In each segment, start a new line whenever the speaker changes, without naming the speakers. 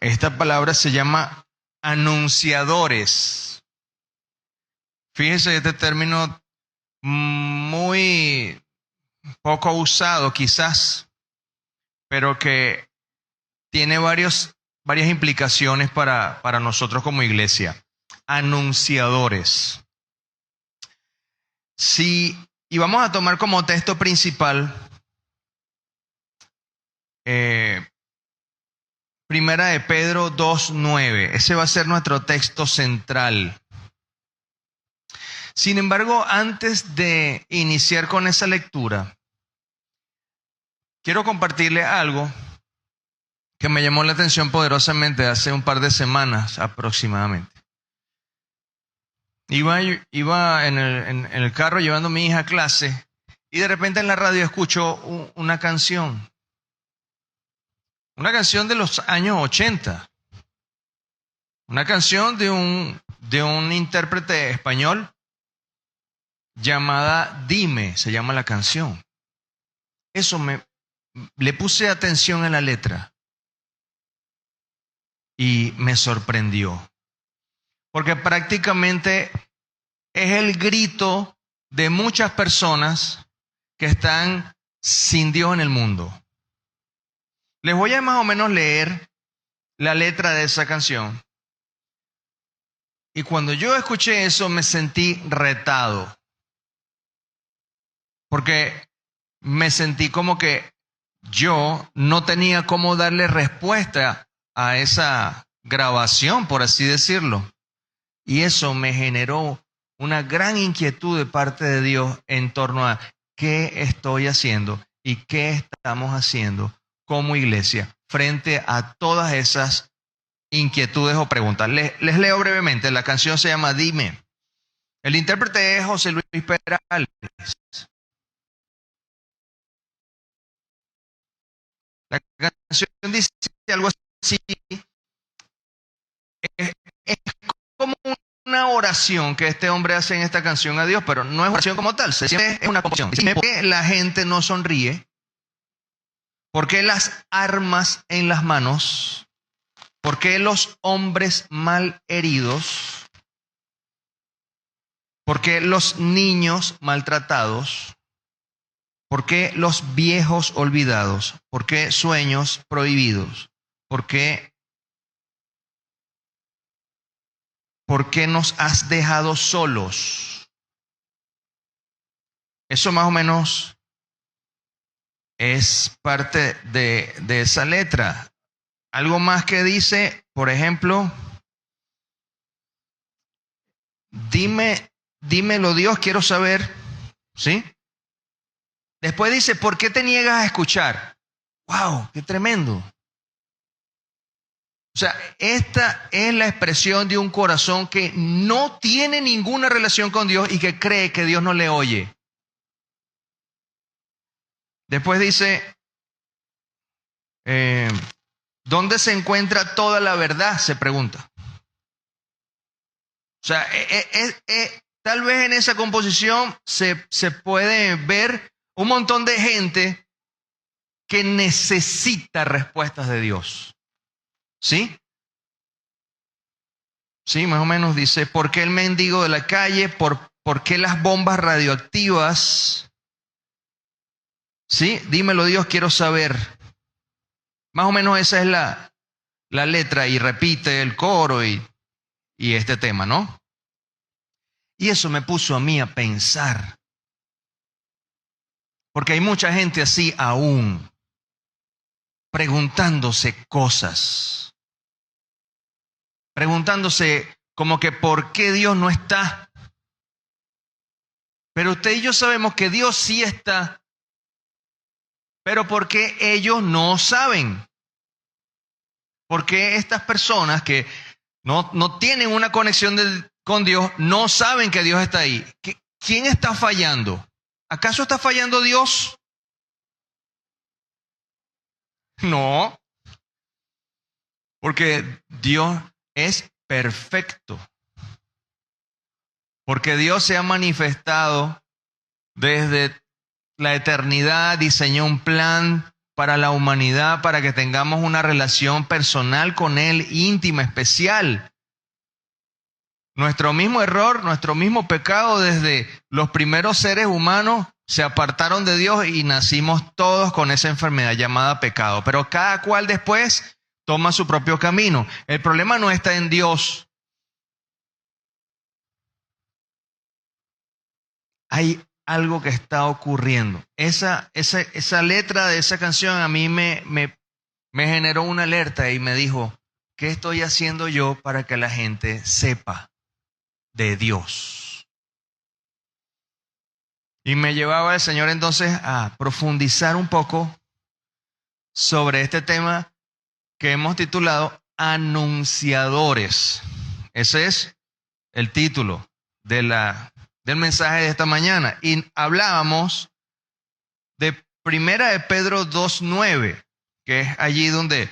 Esta palabra se llama anunciadores. Fíjese, este término muy poco usado quizás, pero que tiene varias implicaciones para nosotros como iglesia. Anunciadores. Y vamos a tomar como texto principal Primera de Pedro 2:9. Ese va a ser nuestro texto central. Sin embargo, antes de iniciar con esa lectura, quiero compartirle algo que me llamó la atención poderosamente hace un par de semanas aproximadamente. Iba en el carro llevando a mi hija a clase y de repente en la radio escucho una canción. Una canción de los años 80. Una canción de un intérprete español llamada Dime, se llama la canción. Le puse atención en la letra y me sorprendió. Porque prácticamente es el grito de muchas personas que están sin Dios en el mundo. Les voy a más o menos leer la letra de esa canción. Y cuando yo escuché eso me sentí retado. Porque me sentí como que yo no tenía cómo darle respuesta a esa grabación, por así decirlo. Y eso me generó una gran inquietud de parte de Dios en torno a qué estoy haciendo y qué estamos haciendo como iglesia frente a todas esas inquietudes o preguntas. Les leo brevemente. La canción se llama Dime. El intérprete es José Luis Perales. La canción dice algo así. Es como una oración que este hombre hace en esta canción a Dios, pero no es oración como tal, siempre es una composición. Dime por qué la gente no sonríe, por qué las armas en las manos, por qué los hombres mal heridos, por qué los niños maltratados, por qué los viejos olvidados, por qué sueños prohibidos, por qué nos has dejado solos. Eso más o menos es parte de esa letra. Algo más que dice, por ejemplo, dímelo Dios, quiero saber, ¿sí? Después dice, ¿por qué te niegas a escuchar? ¡Wow! ¡Qué tremendo! O sea, esta es la expresión de un corazón que no tiene ninguna relación con Dios y que cree que Dios no le oye. Después dice, ¿dónde se encuentra toda la verdad? Se pregunta. O sea, tal vez en esa composición se puede ver un montón de gente que necesita respuestas de Dios. ¿Sí? Sí, más o menos dice, ¿por qué el mendigo de la calle? ¿Por qué las bombas radioactivas? ¿Sí? Dímelo Dios, quiero saber. Más o menos esa es la letra y repite el coro y este tema, ¿no? Y eso me puso a mí a pensar. Porque hay mucha gente así aún, preguntándose cosas. Preguntándose como que ¿por qué Dios no está? Pero usted y yo sabemos que Dios sí está. Pero ¿por qué ellos no saben? ¿Por qué estas personas que no tienen una conexión con Dios no saben que Dios está ahí? ¿Quién está fallando? ¿Acaso está fallando Dios? No. Porque Dios es perfecto. Porque Dios se ha manifestado desde la eternidad, diseñó un plan para la humanidad, para que tengamos una relación personal con Él, íntima, especial. Nuestro mismo error, nuestro mismo pecado desde los primeros seres humanos se apartaron de Dios y nacimos todos con esa enfermedad llamada pecado. Pero cada cual después toma su propio camino. El problema no está en Dios. Hay algo que está ocurriendo. Esa letra de esa canción a mí me generó una alerta y me dijo, ¿qué estoy haciendo yo para que la gente sepa de Dios? Y me llevaba el Señor entonces a profundizar un poco sobre este tema que hemos titulado Anunciadores. Ese es el título del mensaje de esta mañana. Y hablábamos de Primera de Pedro 2:9, que es allí donde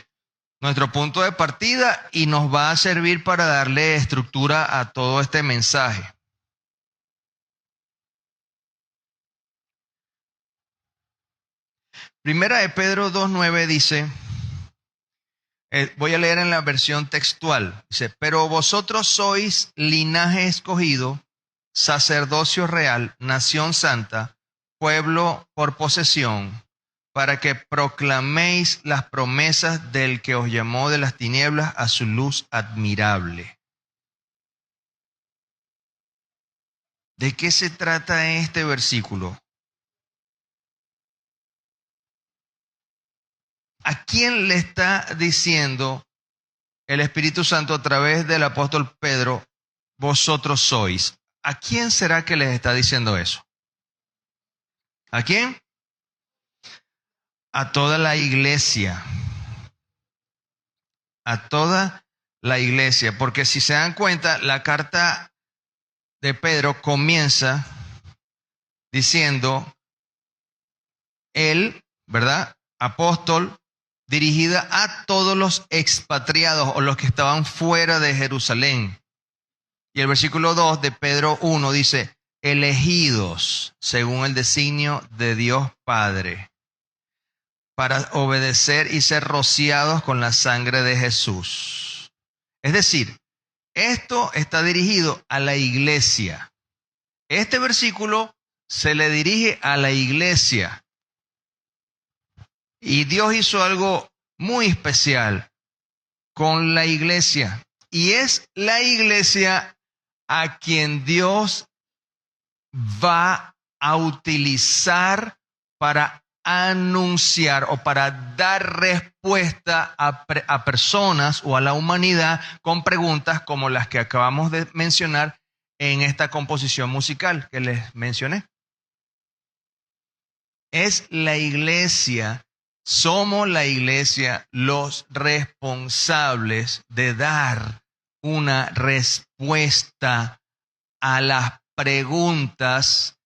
nuestro punto de partida y nos va a servir para darle estructura a todo este mensaje. Primera de Pedro 2:9 dice, voy a leer en la versión textual, dice, pero vosotros sois linaje escogido, sacerdocio real, nación santa, pueblo por posesión, para que proclaméis las promesas del que os llamó de las tinieblas a su luz admirable. ¿De qué se trata este versículo? ¿A quién le está diciendo el Espíritu Santo a través del apóstol Pedro, vosotros sois? ¿A quién será que les está diciendo eso? ¿A quién? A toda la iglesia. A toda la iglesia. Porque si se dan cuenta, la carta de Pedro comienza diciendo, él, ¿verdad? Apóstol, dirigida a todos los expatriados o los que estaban fuera de Jerusalén. Y el versículo 2 de Pedro 1 dice, elegidos según el designio de Dios Padre, para obedecer y ser rociados con la sangre de Jesús. Es decir, esto está dirigido a la iglesia. Este versículo se le dirige a la iglesia. Y Dios hizo algo muy especial con la iglesia. Y es la iglesia a quien Dios va a utilizar para anunciar o para dar respuesta a personas o a la humanidad con preguntas como las que acabamos de mencionar en esta composición musical que les mencioné. Es la iglesia, somos la iglesia los responsables de dar una respuesta a las preguntas,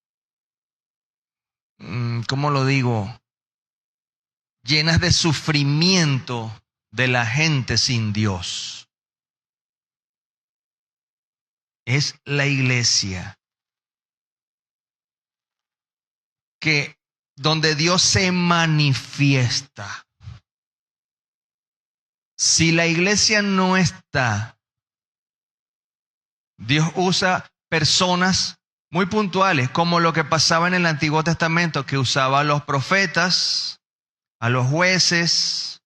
¿cómo lo digo? Llenas de sufrimiento de la gente sin Dios. Es la iglesia que donde Dios se manifiesta. Si la iglesia no está, Dios usa personas muy puntuales, como lo que pasaba en el Antiguo Testamento, que usaba a los profetas, a los jueces.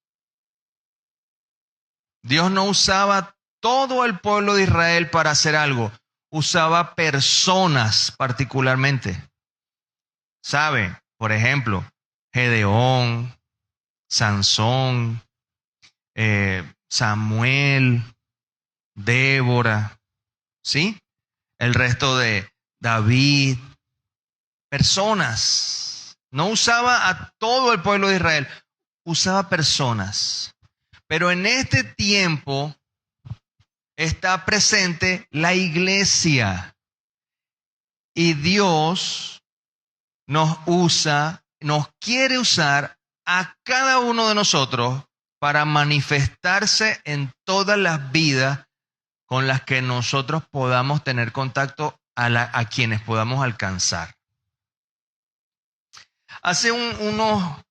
Dios no usaba todo el pueblo de Israel para hacer algo, usaba personas particularmente. ¿Sabe? Por ejemplo, Gedeón, Sansón, Samuel, Débora, ¿sí? El resto de David, personas. No usaba a todo el pueblo de Israel, usaba personas. Pero en este tiempo está presente la iglesia. Y Dios nos usa, nos quiere usar a cada uno de nosotros para manifestarse en todas las vidas con las que nosotros podamos tener contacto, a quienes podamos alcanzar. Hace unos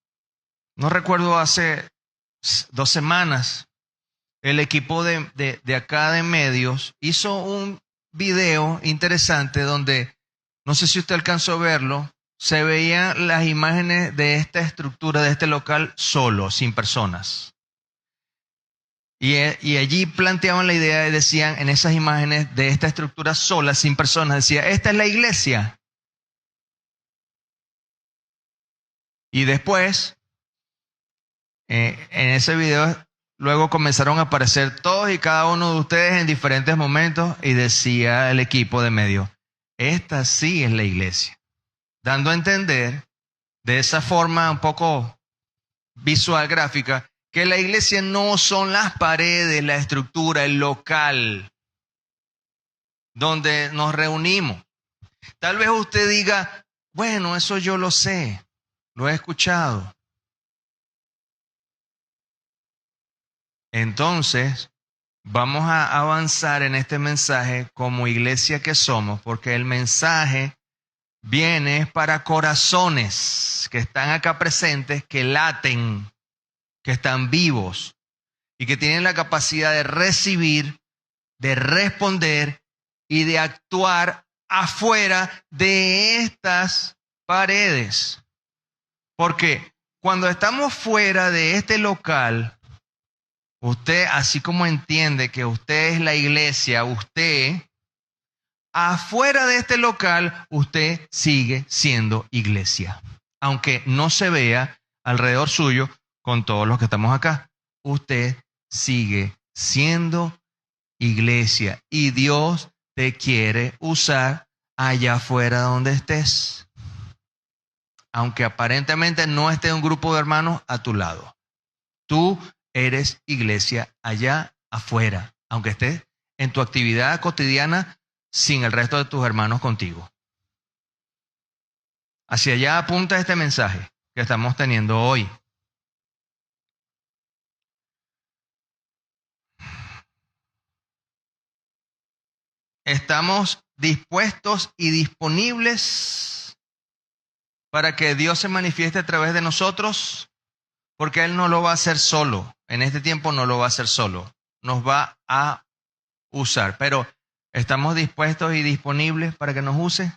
no recuerdo, hace 2 semanas, el equipo de acá de medios hizo un video interesante donde, no sé si usted alcanzó a verlo, se veían las imágenes de esta estructura, de este local solo, sin personas. Y allí planteaban la idea y decían en esas imágenes de esta estructura sola, sin personas, decía, esta es la iglesia. Y después, en ese video, luego comenzaron a aparecer todos y cada uno de ustedes en diferentes momentos y decía el equipo de medio, esta sí es la iglesia. Dando a entender de esa forma un poco visual, gráfica, que la iglesia no son las paredes, la estructura, el local donde nos reunimos. Tal vez usted diga, bueno, eso yo lo sé, lo he escuchado. Entonces, vamos a avanzar en este mensaje como iglesia que somos, porque el mensaje viene para corazones que están acá presentes, que laten, que están vivos y que tienen la capacidad de recibir, de responder y de actuar afuera de estas paredes. Porque cuando estamos fuera de este local, usted, así como entiende que usted es la iglesia, usted, afuera de este local, usted sigue siendo iglesia. Aunque no se vea alrededor suyo con todos los que estamos acá, usted sigue siendo iglesia y Dios te quiere usar allá afuera donde estés. Aunque aparentemente no esté un grupo de hermanos a tu lado. Tú eres iglesia allá afuera, aunque estés en tu actividad cotidiana sin el resto de tus hermanos contigo. Hacia allá apunta este mensaje que estamos teniendo hoy. Estamos dispuestos y disponibles para que Dios se manifieste a través de nosotros, porque Él no lo va a hacer solo. En este tiempo no lo va a hacer solo. Nos va a usar. Pero, ¿estamos dispuestos y disponibles para que nos use?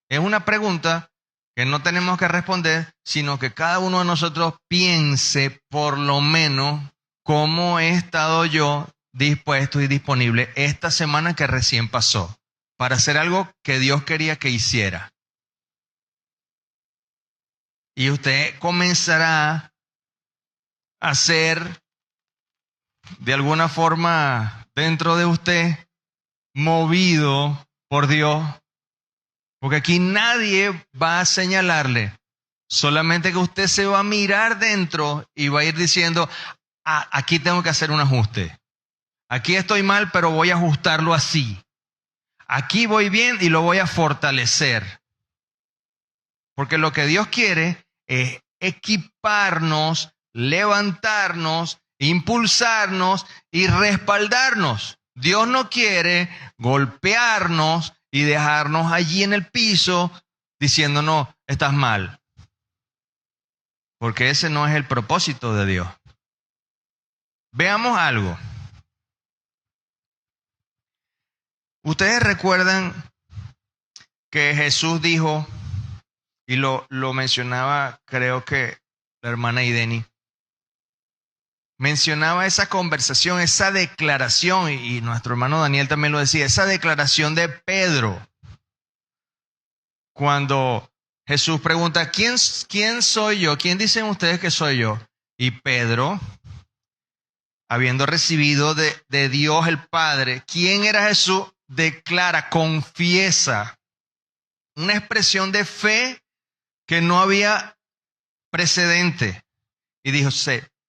Es una pregunta que no tenemos que responder, sino que cada uno de nosotros piense por lo menos cómo he estado yo dispuesto y disponible esta semana que recién pasó para hacer algo que Dios quería que hiciera. Y usted comenzará a hacer de alguna forma dentro de usted movido por Dios, porque aquí nadie va a señalarle, solamente que usted se va a mirar dentro y va a ir diciendo, aquí tengo que hacer un ajuste. Aquí estoy mal, pero voy a ajustarlo así. Aquí voy bien y lo voy a fortalecer. Porque lo que Dios quiere es equiparnos, levantarnos, impulsarnos y respaldarnos. Dios no quiere golpearnos y dejarnos allí en el piso diciéndonos, estás mal. Porque ese no es el propósito de Dios. Veamos algo. Ustedes recuerdan que Jesús dijo, y lo mencionaba creo que la hermana Ideni, mencionaba esa conversación, esa declaración, y nuestro hermano Daniel también lo decía, esa declaración de Pedro, cuando Jesús pregunta, ¿quién soy yo? ¿Quién dicen ustedes que soy yo? Y Pedro, habiendo recibido de Dios el Padre, ¿quién era Jesús? Declara, confiesa, una expresión de fe que no había precedente. Y dijo,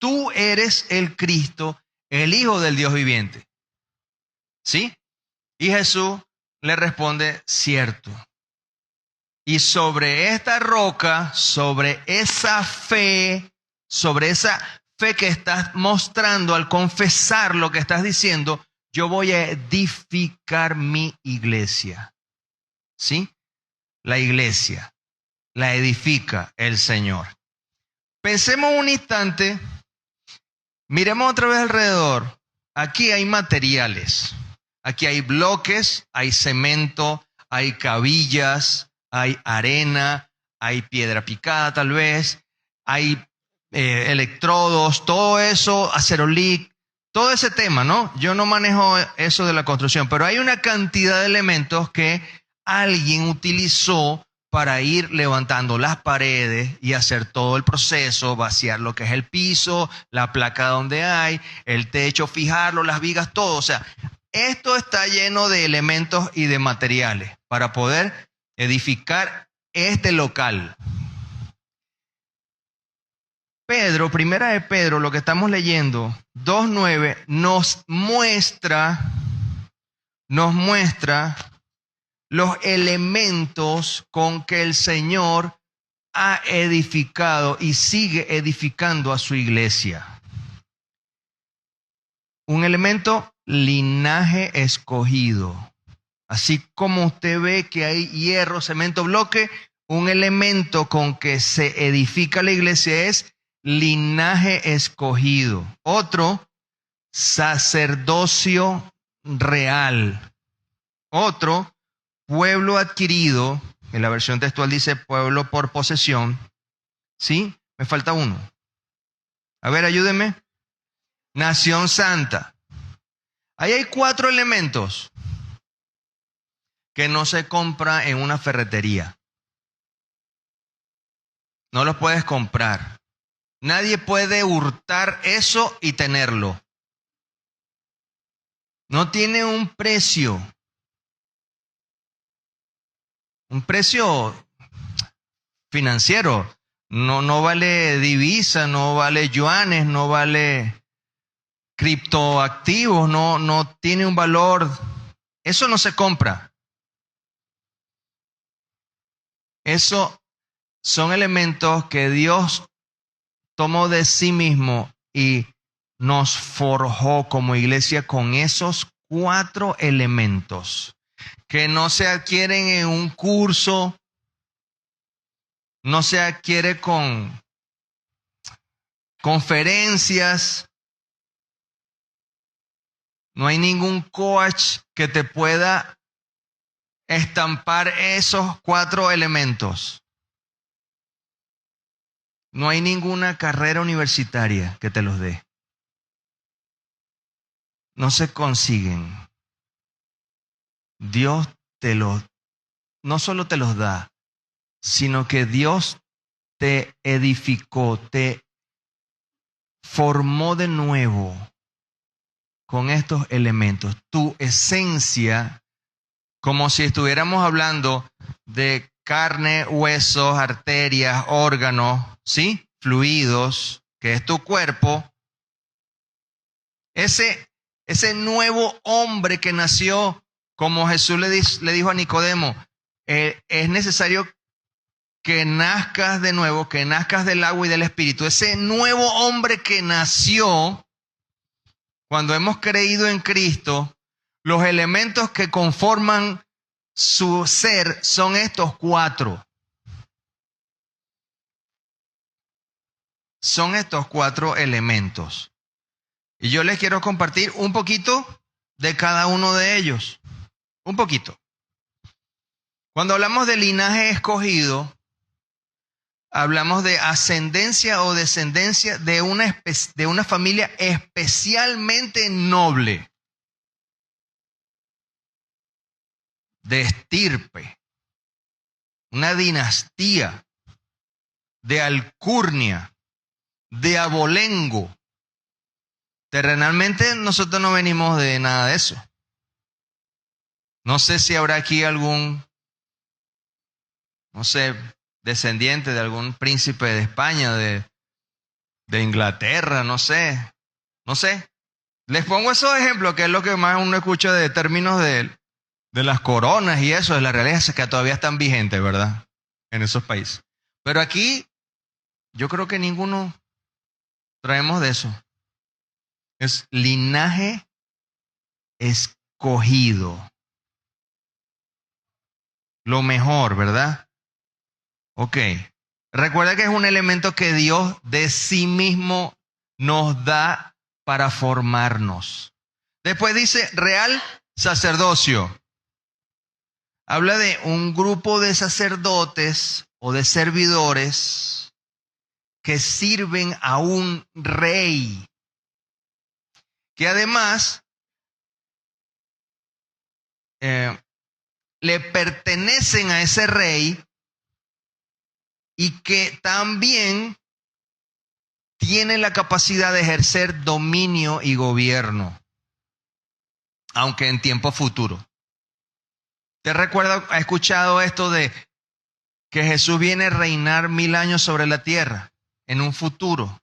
tú eres el Cristo, el Hijo del Dios viviente. ¿Sí? Y Jesús le responde, cierto. Y sobre esta roca, sobre esa fe que estás mostrando al confesar lo que estás diciendo, yo voy a edificar mi iglesia. ¿Sí? La iglesia la edifica el Señor. Pensemos un instante, miremos otra vez alrededor. Aquí hay materiales, aquí hay bloques, hay cemento, hay cabillas, hay arena, hay piedra picada tal vez, hay electrodos, todo eso, acerolic, todo ese tema, ¿no? Yo no manejo eso de la construcción, pero hay una cantidad de elementos que alguien utilizó para ir levantando las paredes y hacer todo el proceso, vaciar lo que es el piso, la placa donde hay, el techo, fijarlo, las vigas, todo. O sea, esto está lleno de elementos y de materiales para poder edificar este local. Pedro, primera de Pedro, lo que estamos leyendo, 2:9, nos muestra los elementos con que el Señor ha edificado y sigue edificando a su iglesia. Un elemento, linaje escogido. Así como usted ve que hay hierro, cemento, bloque, un elemento con que se edifica la iglesia es linaje escogido. Otro, sacerdocio real. Otro, pueblo adquirido, en la versión textual dice pueblo por posesión. ¿Sí? Me falta uno. A ver, ayúdenme. Nación santa. Ahí hay 4 elementos que no se compra en una ferretería. No los puedes comprar. Nadie puede hurtar eso y tenerlo. No tiene un precio. Un precio financiero. No vale divisa, no vale yuanes, no vale criptoactivos, no tiene un valor. Eso no se compra. Eso son elementos que Dios tomó de sí mismo y nos forjó como iglesia con esos 4 elementos que no se adquieren en un curso, no se adquiere con conferencias, no hay ningún coach que te pueda estampar esos 4 elementos. No hay ninguna carrera universitaria que te los dé. No se consiguen. Dios no solo te los da, sino que Dios te edificó, te formó de nuevo con estos elementos. Tu esencia, como si estuviéramos hablando de carne, huesos, arterias, órganos, ¿sí? Fluidos, que es tu cuerpo. Ese nuevo hombre que nació, como Jesús le dijo a Nicodemo, es necesario que nazcas de nuevo, que nazcas del agua y del espíritu. Ese nuevo hombre que nació, cuando hemos creído en Cristo, los elementos que conforman su ser son estos 4. Son estos 4 elementos. Y yo les quiero compartir un poquito de cada uno de ellos. Un poquito. Cuando hablamos de linaje escogido, hablamos de ascendencia o descendencia de una familia especialmente noble, de estirpe, una dinastía, de alcurnia, de abolengo. Terrenalmente nosotros no venimos de nada de eso. No sé si habrá aquí algún, no sé, descendiente de algún príncipe de España, de Inglaterra, no sé. Les pongo esos ejemplos, que es lo que más uno escucha de términos de las coronas y eso, de la realidad es que todavía están vigentes, ¿verdad? En esos países. Pero aquí, yo creo que ninguno traemos de eso. Es linaje escogido. Lo mejor, ¿verdad? Ok. Recuerda que es un elemento que Dios de sí mismo nos da para formarnos. Después dice real sacerdocio. Habla de un grupo de sacerdotes o de servidores que sirven a un rey, que además le pertenecen a ese rey y que también tienen la capacidad de ejercer dominio y gobierno, aunque en tiempo futuro. ¿Te recuerda, ha escuchado esto de que Jesús viene a reinar 1000 años sobre la tierra en un futuro?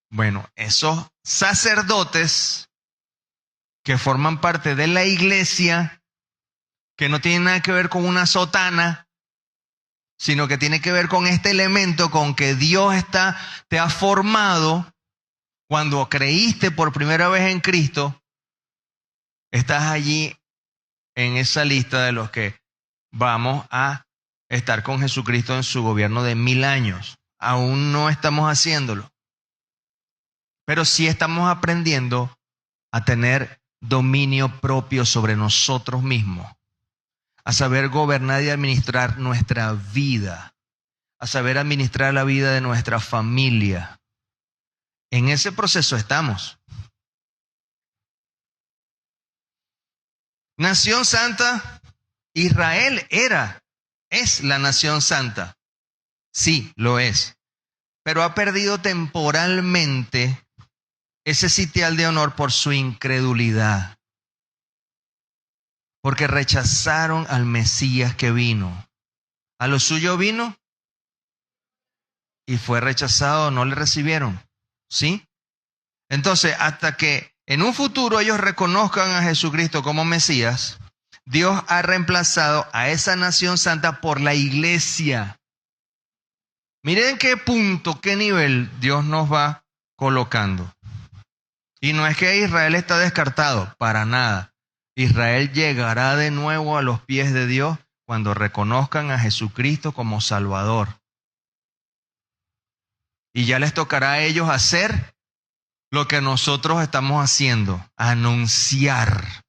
Bueno, esos sacerdotes que forman parte de la iglesia, que no tienen nada que ver con una sotana, sino que tiene que ver con este elemento con que Dios te ha formado cuando creíste por primera vez en Cristo, estás allí en esa lista de los que vamos a estar con Jesucristo en su gobierno de 1000 años. Aún no estamos haciéndolo, pero sí estamos aprendiendo a tener dominio propio sobre nosotros mismos, a saber gobernar y administrar nuestra vida, a saber administrar la vida de nuestra familia. En ese proceso estamos. Nación santa, Israel es la nación santa. Sí, lo es. Pero ha perdido temporalmente ese sitial de honor por su incredulidad. Porque rechazaron al Mesías que vino. A lo suyo vino y fue rechazado, no le recibieron. ¿Sí? Entonces, hasta que en un futuro ellos reconozcan a Jesucristo como Mesías, Dios ha reemplazado a esa nación santa por la iglesia. Miren qué punto, qué nivel Dios nos va colocando. Y no es que Israel está descartado, para nada. Israel llegará de nuevo a los pies de Dios cuando reconozcan a Jesucristo como Salvador. Y ya les tocará a ellos hacer lo que nosotros estamos haciendo, anunciar.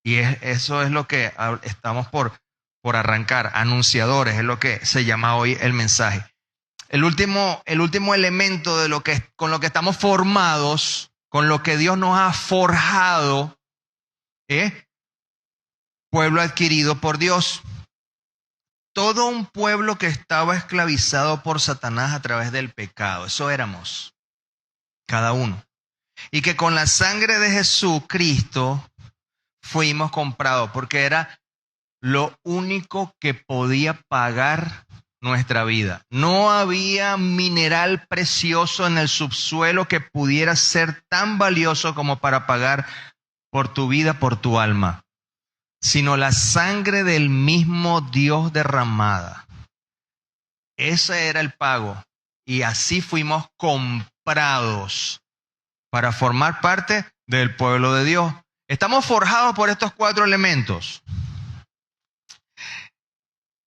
Y eso es lo que estamos por arrancar, anunciadores, es lo que se llama hoy el mensaje. El último elemento de con lo que estamos formados, con lo que Dios nos ha forjado, es pueblo adquirido por Dios. Todo un pueblo que estaba esclavizado por Satanás a través del pecado, eso éramos, cada uno. Y que con la sangre de Jesucristo fuimos comprados, porque era lo único que podía pagar nuestra vida. No había mineral precioso en el subsuelo que pudiera ser tan valioso como para pagar por tu vida, por tu alma, sino la sangre del mismo Dios derramada. Ese era el pago. Y así fuimos comprados para formar parte del pueblo de Dios. Estamos forjados por estos 4 elementos.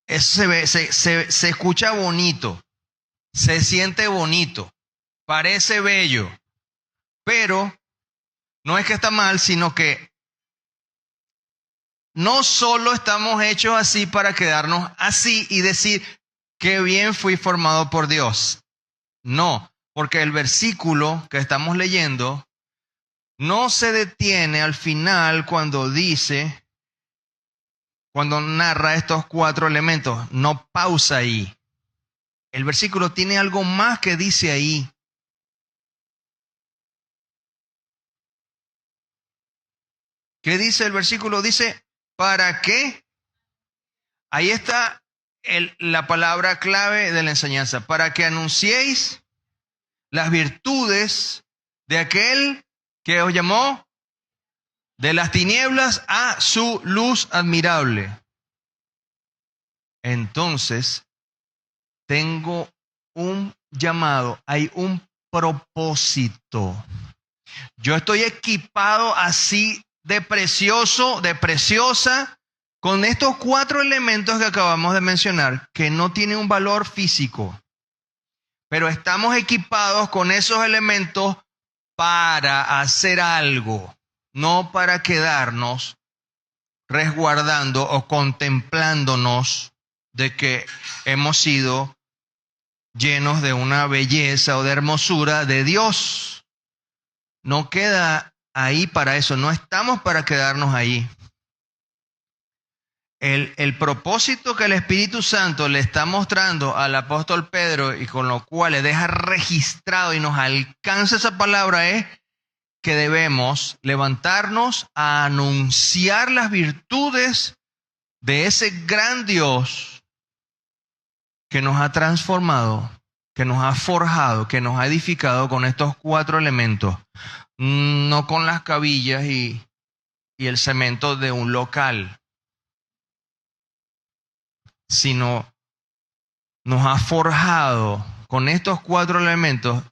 Eso se escucha bonito, se siente bonito, parece bello, pero no es que está mal, sino que no solo estamos hechos así para quedarnos así y decir qué bien fui formado por Dios. No, porque el versículo que estamos leyendo no se detiene al final cuando narra estos 4 elementos, no pausa ahí. El versículo tiene algo más que dice ahí. ¿Qué dice el versículo? Dice, ¿para qué? Ahí está la palabra clave de la enseñanza. Para que anunciéis las virtudes de aquel que os llamó de las tinieblas a su luz admirable. Entonces, tengo un llamado, hay un propósito. Yo estoy equipado así de precioso, de preciosa, con estos 4 elementos que acabamos de mencionar, que no tienen un valor físico, pero estamos equipados con esos elementos para hacer algo, no para quedarnos resguardando o contemplándonos de que hemos sido llenos de una belleza o de hermosura de Dios. No queda ahí para eso, no estamos para quedarnos ahí. El propósito que el Espíritu Santo le está mostrando al apóstol Pedro y con lo cual le deja registrado y nos alcanza esa palabra es que debemos levantarnos a anunciar las virtudes de ese gran Dios que nos ha transformado, que nos ha forjado, que nos ha edificado con estos 4 elementos, no con las cabillas y el cemento de un local, sino nos ha forjado con estos 4 elementos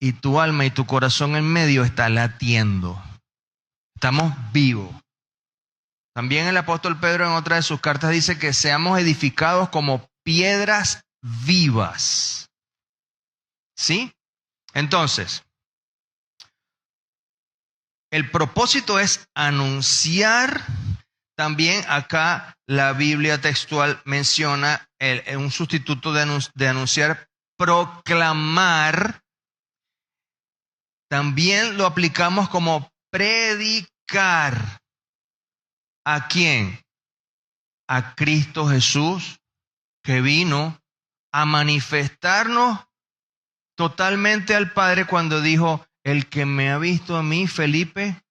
y tu alma y tu corazón en medio está latiendo. Estamos vivos. También el apóstol Pedro en otra de sus cartas dice que seamos edificados como piedras vivas. ¿Sí? Entonces, el propósito es anunciar. También acá la Biblia textual menciona un sustituto de anunciar, proclamar. También lo aplicamos como predicar. ¿A quién? A Cristo Jesús, que vino a manifestarnos totalmente al Padre cuando dijo, el que me ha visto a mí, Felipe,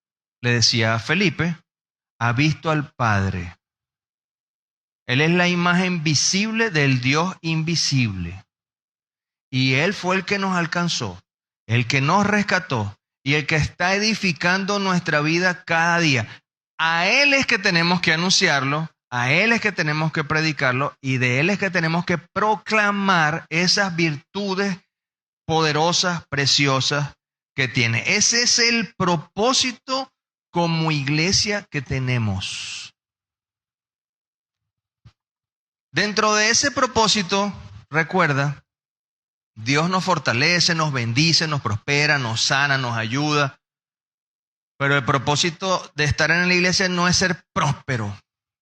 le decía a Felipe, ha visto al Padre. Él es la imagen visible del Dios invisible. Y Él fue el que nos alcanzó, el que nos rescató y el que está edificando nuestra vida cada día. A Él es que tenemos que anunciarlo, a Él es que tenemos que predicarlo y de Él es que tenemos que proclamar esas virtudes poderosas, preciosas que tiene. Ese es el propósito como iglesia que tenemos. Dentro de ese propósito, recuerda, Dios nos fortalece, nos bendice, nos prospera, nos sana, nos ayuda. Pero el propósito de estar en la iglesia no es ser próspero.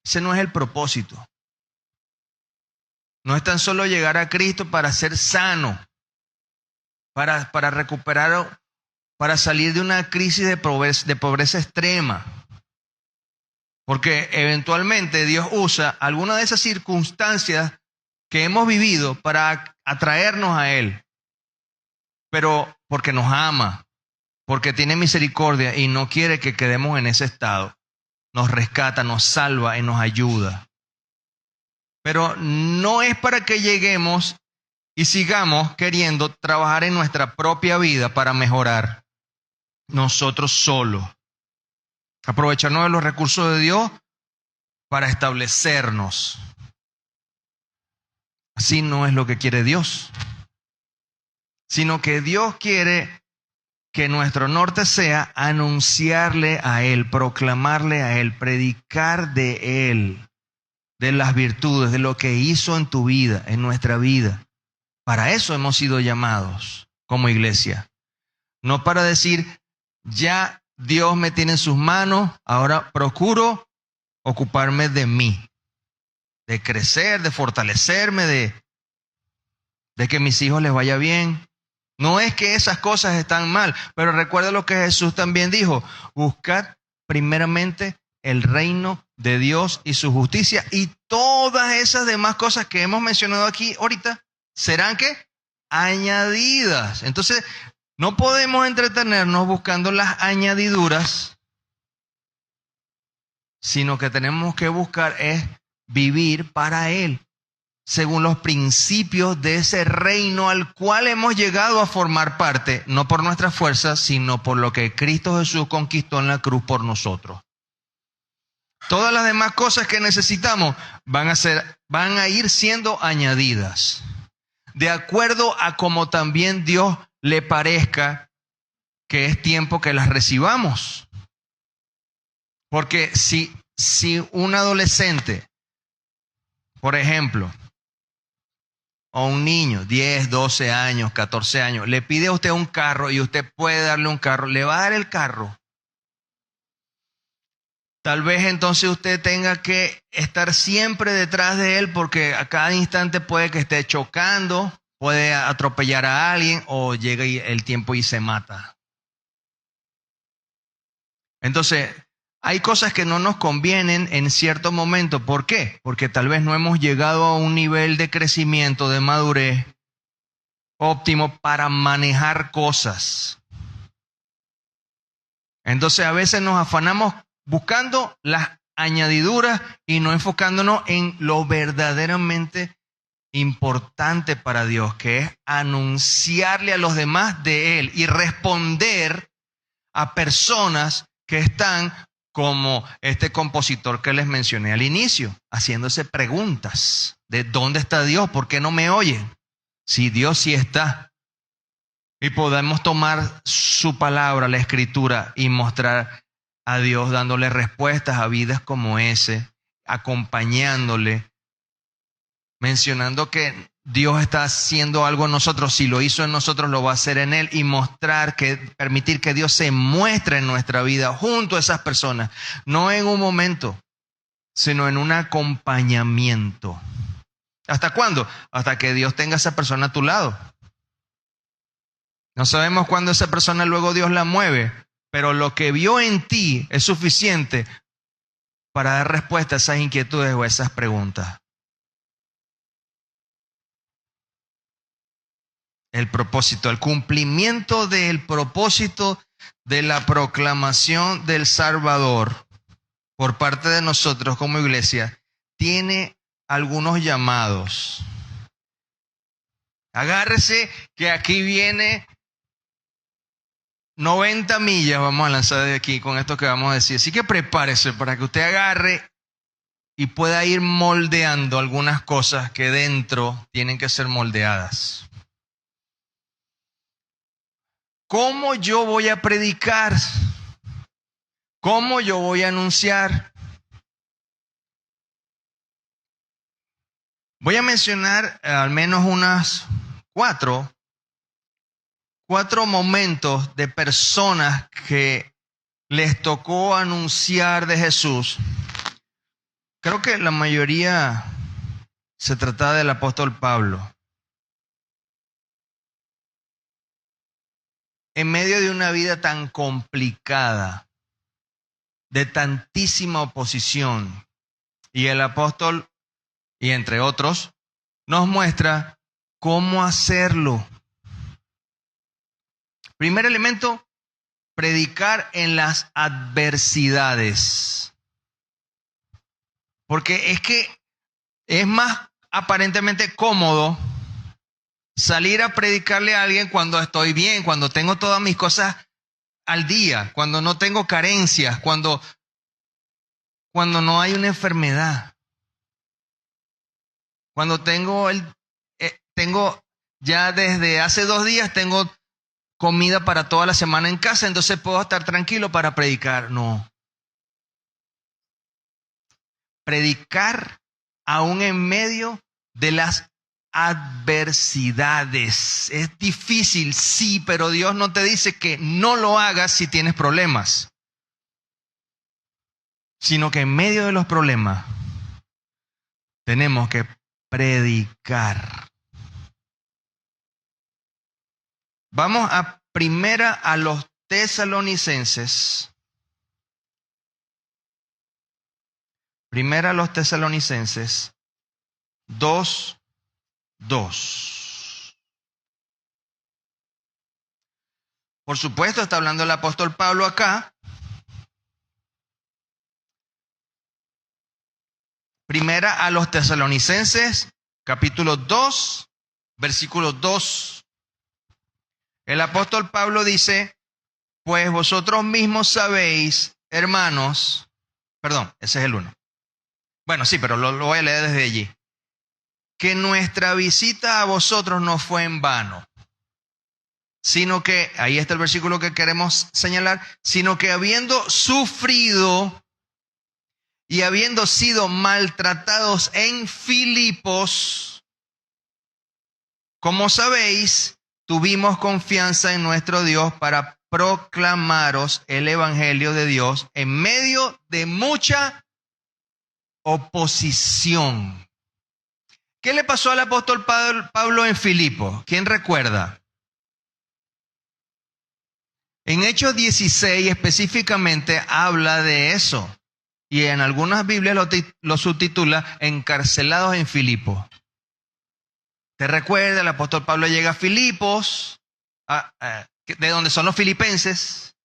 Ese no es el propósito. No es tan solo llegar a Cristo para ser sano, para recuperar, para salir de una crisis de pobreza extrema. Porque eventualmente Dios usa alguna de esas circunstancias que hemos vivido para atraernos a Él. Pero porque nos ama, porque tiene misericordia y no quiere que quedemos en ese estado. Nos rescata, nos salva y nos ayuda. Pero no es para que lleguemos y sigamos queriendo trabajar en nuestra propia vida para mejorar nosotros solos. Aprovecharnos de los recursos de Dios para establecernos. Así no es lo que quiere Dios. Sino que Dios quiere que nuestro norte sea anunciarle a Él, proclamarle a Él, predicar de Él, de las virtudes, de lo que hizo en tu vida, en nuestra vida. Para eso hemos sido llamados como iglesia. No para decir, ya Dios me tiene en sus manos, ahora procuro ocuparme de mí, de crecer, de fortalecerme, de que a mis hijos les vaya bien. No es que esas cosas están mal, pero recuerda lo que Jesús también dijo, buscad primeramente el reino de Dios y su justicia y todas esas demás cosas que hemos mencionado aquí ahorita serán ¿qué? Añadidas. Entonces, no podemos entretenernos buscando las añadiduras, sino que tenemos que buscar es vivir para Él, según los principios de ese reino al cual hemos llegado a formar parte, no por nuestras fuerzas, sino por lo que Cristo Jesús conquistó en la cruz por nosotros. Todas las demás cosas que necesitamos van a ir siendo añadidas, de acuerdo a como también Dios le parezca que es tiempo que las recibamos. Porque si un adolescente, por ejemplo, o un niño, 10, 12 años, 14 años, le pide a usted un carro y usted puede darle un carro, le va a dar el carro. Tal vez entonces usted tenga que estar siempre detrás de él porque a cada instante puede que esté chocando, puede atropellar a alguien o llega el tiempo y se mata. Entonces, hay cosas que no nos convienen en cierto momento. ¿Por qué? Porque tal vez no hemos llegado a un nivel de crecimiento, de madurez óptimo para manejar cosas. Entonces, a veces nos afanamos buscando las añadiduras y no enfocándonos en lo verdaderamente importante para Dios, que es anunciarle a los demás de Él y responder a personas que están como este compositor que les mencioné al inicio, haciéndose preguntas de ¿dónde está Dios? ¿Por qué no me oyen? Si Dios sí está. Y podemos tomar su palabra, la Escritura, y mostrar a Dios dándole respuestas a vidas como ese, acompañándole, mencionando que Dios está haciendo algo en nosotros. Si lo hizo en nosotros, lo va a hacer en Él, y permitir que Dios se muestre en nuestra vida junto a esas personas, no en un momento, sino en un acompañamiento. ¿Hasta cuándo? Hasta que Dios tenga a esa persona a tu lado. No sabemos cuándo esa persona luego Dios la mueve, pero lo que vio en ti es suficiente para dar respuesta a esas inquietudes o a esas preguntas. El propósito, el cumplimiento del propósito de la proclamación del Salvador por parte de nosotros como iglesia tiene algunos llamados. Agárrese que aquí viene 90 millas, vamos a lanzar de aquí con esto que vamos a decir. Así que prepárese para que usted agarre y pueda ir moldeando algunas cosas que dentro tienen que ser moldeadas. ¿Cómo yo voy a predicar? ¿Cómo yo voy a anunciar? Voy a mencionar al menos unas cuatro momentos de personas que les tocó anunciar de Jesús. Creo que la mayoría se trataba del apóstol Pablo. En medio de una vida tan complicada, de tantísima oposición, y el apóstol, y entre otros, nos muestra cómo hacerlo. Primer elemento, predicar en las adversidades. Porque es que es más aparentemente cómodo salir a predicarle a alguien cuando estoy bien, cuando tengo todas mis cosas al día, cuando no tengo carencias, cuando no hay una enfermedad. Cuando tengo ya desde hace 2 días tengo comida para toda la semana en casa, entonces puedo estar tranquilo para predicar. No. Predicar aún en medio de las adversidades. Es difícil, sí, pero Dios no te dice que no lo hagas si tienes problemas, sino que en medio de los problemas tenemos que predicar. Vamos a primera a los Tesalonicenses. Primera a los Tesalonicenses 2:2. Por supuesto, está hablando el apóstol Pablo acá. Primera a los Tesalonicenses, capítulo 2, versículo 2. El apóstol Pablo dice, pues vosotros mismos sabéis, hermanos, perdón, ese es el 1. Bueno, sí, pero lo voy a leer desde allí. Que nuestra visita a vosotros no fue en vano, sino que, ahí está el versículo que queremos señalar, sino que habiendo sufrido y habiendo sido maltratados en Filipos, Como sabéis, tuvimos confianza en nuestro Dios para proclamaros el Evangelio de Dios en medio de mucha oposición. ¿Qué le pasó al apóstol Pablo en Filipos? ¿Quién recuerda? En Hechos 16 específicamente habla de eso. Y en algunas Biblias lo subtitula encarcelados en Filipos. ¿Te recuerda? El apóstol Pablo llega a Filipos, de donde son los filipenses.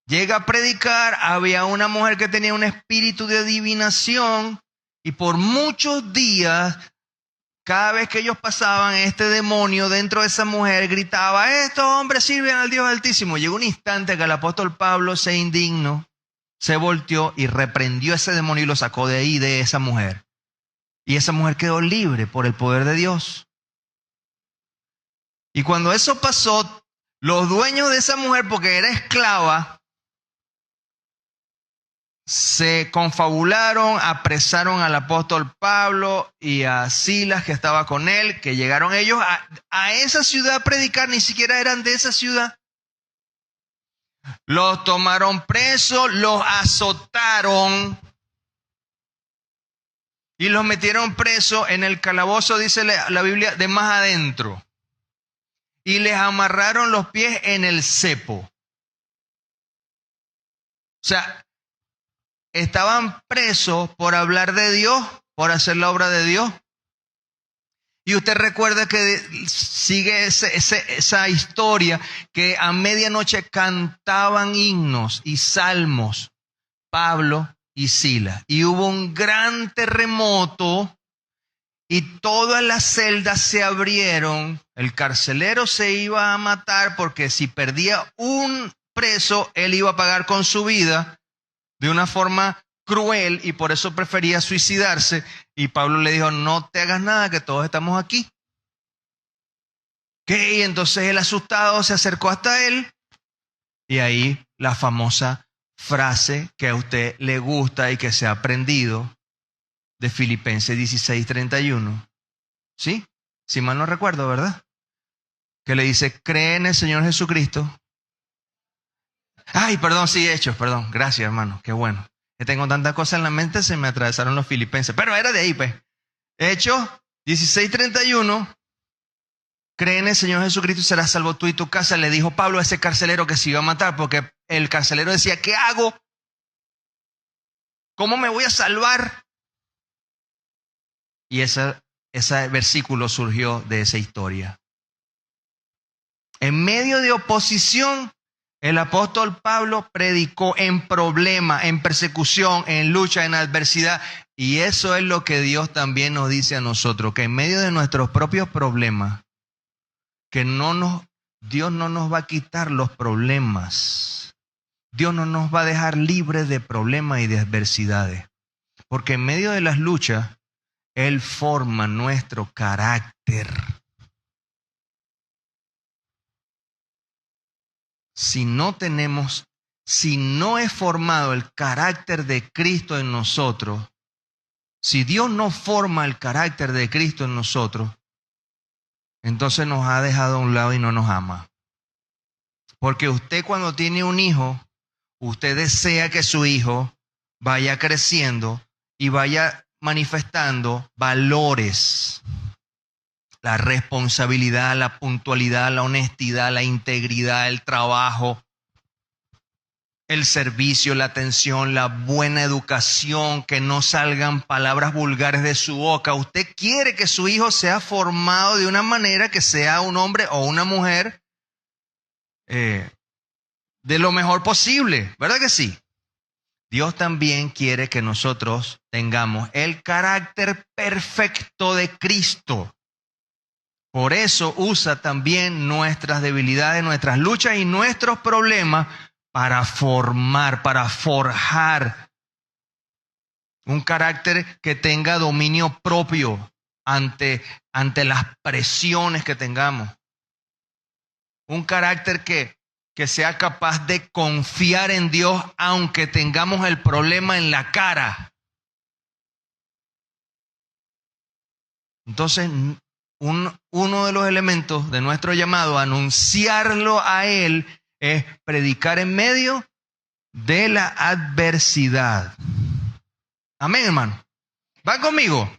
Llega a predicar, había una mujer que tenía un espíritu de adivinación y por muchos días, cada vez que ellos pasaban, este demonio dentro de esa mujer gritaba, estos hombres sirven al Dios Altísimo. Llegó un instante que el apóstol Pablo se indignó, se volteó y reprendió a ese demonio y lo sacó de ahí, de esa mujer. Y esa mujer quedó libre por el poder de Dios. Y cuando eso pasó, los dueños de esa mujer, porque era esclava, se confabularon, apresaron al apóstol Pablo y a Silas que estaba con él, que llegaron ellos a esa ciudad a predicar, ni siquiera eran de esa ciudad. Los tomaron presos, los azotaron y los metieron presos en el calabozo, dice la Biblia, de más adentro. Y les amarraron los pies en el cepo. O sea, estaban presos por hablar de Dios, por hacer la obra de Dios. Y usted recuerda que sigue esa historia, que a medianoche cantaban himnos y salmos Pablo y Silas. Y hubo un gran terremoto y todas las celdas se abrieron. El carcelero se iba a matar porque si perdía un preso, él iba a pagar con su vida de una forma cruel y por eso prefería suicidarse. Y Pablo le dijo, no te hagas nada, que todos estamos aquí. ¿Qué? Y entonces el asustado se acercó hasta él y ahí la famosa frase que a usted le gusta y que se ha aprendido de Filipenses 16:31. ¿Sí? Si mal no recuerdo, ¿verdad? Que le dice, cree en el Señor Jesucristo. Ay, perdón, sí, Hechos, perdón. Gracias, hermano, qué bueno. Que tengo tantas cosas en la mente, se me atravesaron los filipenses. Pero era de ahí, pues. Hechos 16:31. Cree en el Señor Jesucristo y serás salvo tú y tu casa. Le dijo Pablo a ese carcelero que se iba a matar, porque el carcelero decía, ¿qué hago? ¿Cómo me voy a salvar? Y ese versículo surgió de esa historia. En medio de oposición, el apóstol Pablo predicó en problema, en persecución, en lucha, en adversidad. Y eso es lo que Dios también nos dice a nosotros, que en medio de nuestros propios problemas, que Dios no nos va a quitar los problemas. Dios no nos va a dejar libres de problemas y de adversidades. Porque en medio de las luchas, Él forma nuestro carácter. Si no es formado el carácter de Cristo en nosotros, si Dios no forma el carácter de Cristo en nosotros, entonces nos ha dejado a un lado y no nos ama. Porque usted cuando tiene un hijo, usted desea que su hijo vaya creciendo y vaya manifestando valores. La responsabilidad, la puntualidad, la honestidad, la integridad, el trabajo, el servicio, la atención, la buena educación, que no salgan palabras vulgares de su boca. Usted quiere que su hijo sea formado de una manera que sea un hombre o una mujer de lo mejor posible, ¿verdad que sí? Dios también quiere que nosotros tengamos el carácter perfecto de Cristo. Por eso usa también nuestras debilidades, nuestras luchas y nuestros problemas para formar, para forjar un carácter que tenga dominio propio ante las presiones que tengamos. Un carácter que sea capaz de confiar en Dios aunque tengamos el problema en la cara. Entonces, uno de los elementos de nuestro llamado, anunciarlo a Él, es predicar en medio de la adversidad. Amén, hermano. ¿Van conmigo?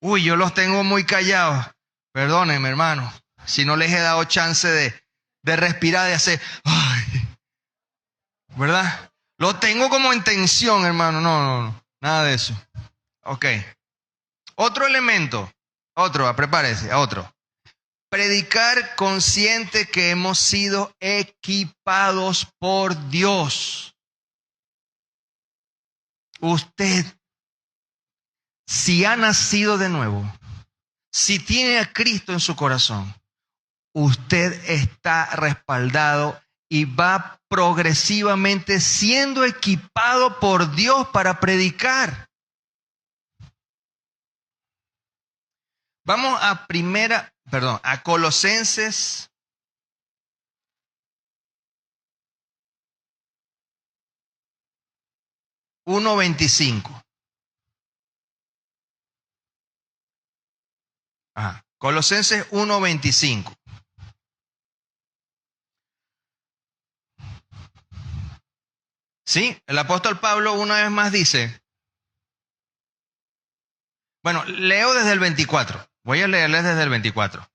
Uy, yo los tengo muy callados. Perdónenme, hermano, si no les he dado chance de respirar, de hacer, ay, ¿verdad? Lo tengo como en tensión, hermano. No, nada de eso. Ok. Otro elemento. Prepárese, otro. Predicar consciente que hemos sido equipados por Dios. Usted, si ha nacido de nuevo, si tiene a Cristo en su corazón, usted está respaldado y va progresivamente siendo equipado por Dios para predicar. Vamos a Colosenses 1:25. Colosenses 1:25. Sí, el apóstol Pablo una vez más dice, bueno, leo desde el 24, voy a leerles desde el 24,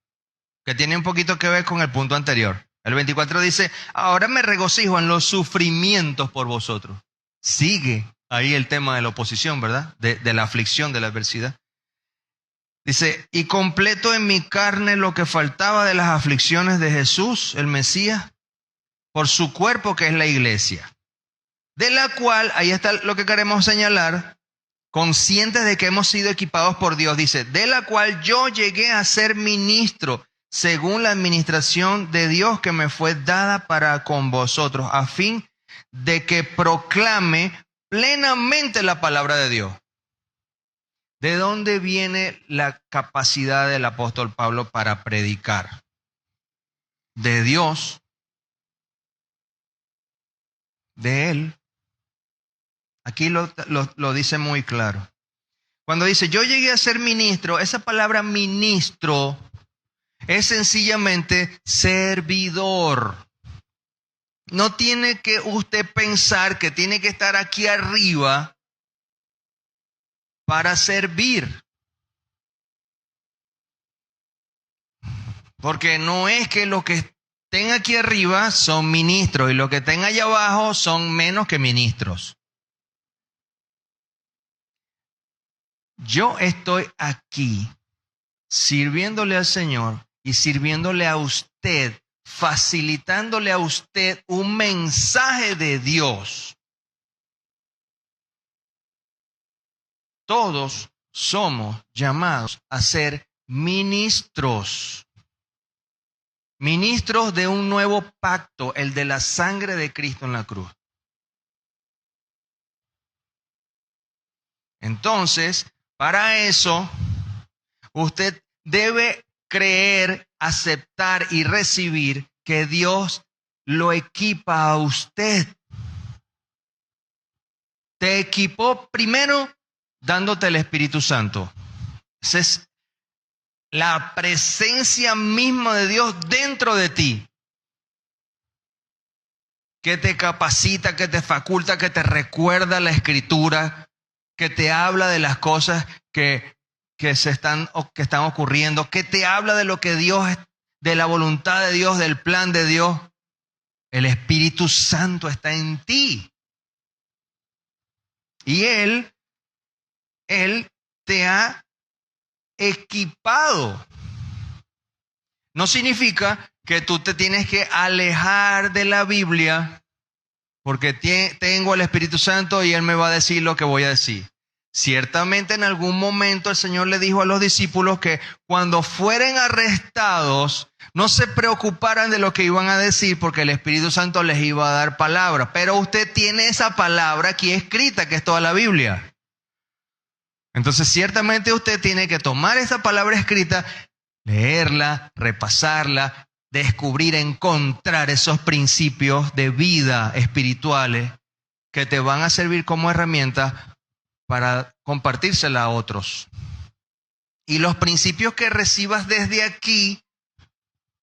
que tiene un poquito que ver con el punto anterior. El 24 dice, ahora me regocijo en los sufrimientos por vosotros. Sigue ahí el tema de la oposición, ¿verdad? De la aflicción, de la adversidad. Dice, y completo en mi carne lo que faltaba de las aflicciones de Jesús, el Mesías, por su cuerpo que es la iglesia. De la cual, ahí está lo que queremos señalar, conscientes de que hemos sido equipados por Dios, dice, de la cual yo llegué a ser ministro, según la administración de Dios que me fue dada para con vosotros, a fin de que proclame plenamente la palabra de Dios. ¿De dónde viene la capacidad del apóstol Pablo para predicar? De Dios, de Él. Aquí lo dice muy claro. Cuando dice, yo llegué a ser ministro, esa palabra ministro es sencillamente servidor. No tiene que usted pensar que tiene que estar aquí arriba para servir. Porque no es que los que estén aquí arriba son ministros y los que estén allá abajo son menos que ministros. Yo estoy aquí sirviéndole al Señor y sirviéndole a usted, facilitándole a usted un mensaje de Dios. Todos somos llamados a ser ministros. Ministros de un nuevo pacto, el de la sangre de Cristo en la cruz. Entonces, para eso, usted debe creer, aceptar y recibir que Dios lo equipa a usted. Te equipó primero dándote el Espíritu Santo. Esa es la presencia misma de Dios dentro de ti, que te capacita, que te faculta, que te recuerda la Escritura, que te habla de las cosas que están ocurriendo, que te habla de lo que Dios, de la voluntad de Dios, del plan de Dios. El Espíritu Santo está en ti. Y Él te ha equipado. No significa que tú te tienes que alejar de la Biblia porque tengo el Espíritu Santo y Él me va a decir lo que voy a decir. Ciertamente en algún momento el Señor le dijo a los discípulos que cuando fueren arrestados no se preocuparan de lo que iban a decir porque el Espíritu Santo les iba a dar palabra. Pero usted tiene esa palabra aquí escrita, que es toda la Biblia. Entonces ciertamente usted tiene que tomar esa palabra escrita, leerla, repasarla, descubrir, encontrar esos principios de vida espirituales que te van a servir como herramienta para compartírsela a otros. Y los principios que recibas desde aquí,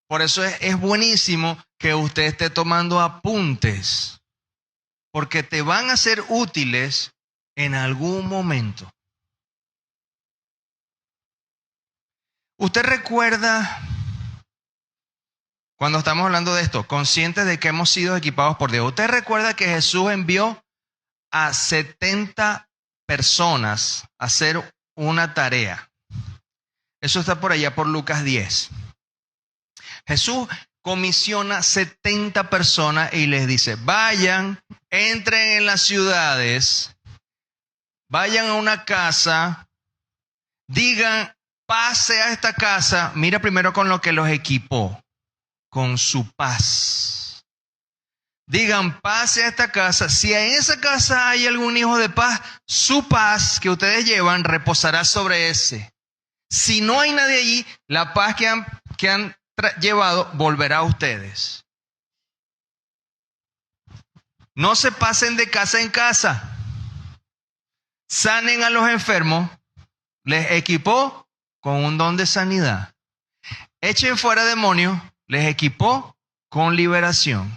por eso es buenísimo que usted esté tomando apuntes, porque te van a ser útiles en algún momento. ¿Usted recuerda, cuando estamos hablando de esto, conscientes de que hemos sido equipados por Dios? ¿Usted recuerda que Jesús envió a 70 personas a hacer una tarea? Eso está por allá por Lucas 10. Jesús comisiona 70 personas y les dice, vayan, entren en las ciudades, vayan a una casa, digan, pase a esta casa. Mira primero con lo que los equipó, con su paz. Digan, pase a esta casa. Si en esa casa hay algún hijo de paz, su paz que ustedes llevan reposará sobre ese. Si no hay nadie allí, la paz que han llevado volverá a ustedes. No se pasen de casa en casa. Sanen a los enfermos. Les equipó con un don de sanidad. Echen fuera demonios. Les equipó con liberación.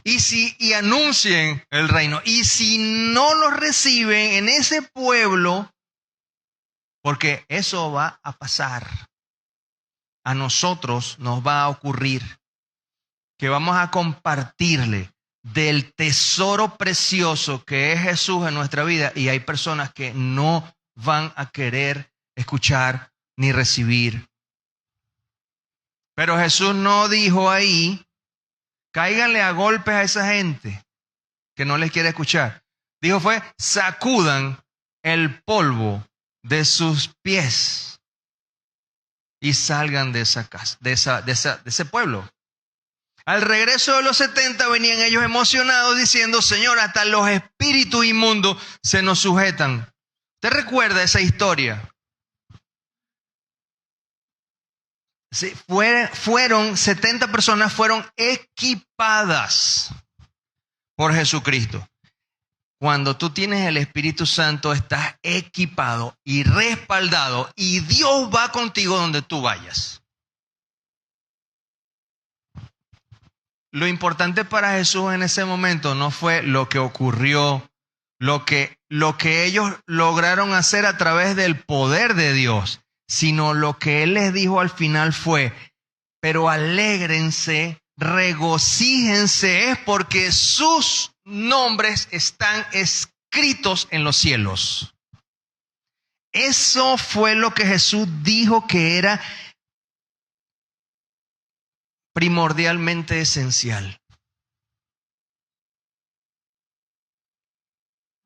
Y anuncien el reino. Y si no los reciben en ese pueblo, porque eso va a pasar, a nosotros nos va a ocurrir que vamos a compartirle del tesoro precioso que es Jesús en nuestra vida, y hay personas que no van a querer escuchar ni recibir. Pero Jesús no dijo ahí, cáiganle a golpes a esa gente que no les quiere escuchar. Dijo fue, sacudan el polvo de sus pies y salgan de esa casa, de ese pueblo. Al regreso de los 70 venían ellos emocionados diciendo, Señor, hasta los espíritus inmundos se nos sujetan. ¿Usted recuerda esa historia? Sí, fueron 70 personas, fueron equipadas por Jesucristo. Cuando tú tienes el Espíritu Santo, estás equipado y respaldado, y Dios va contigo donde tú vayas. Lo importante para Jesús en ese momento no fue lo que ocurrió, lo que ellos lograron hacer a través del poder de Dios, sino lo que Él les dijo al final fue, pero alégrense, regocíjense, es porque sus nombres están escritos en los cielos. Eso fue lo que Jesús dijo que era primordialmente esencial.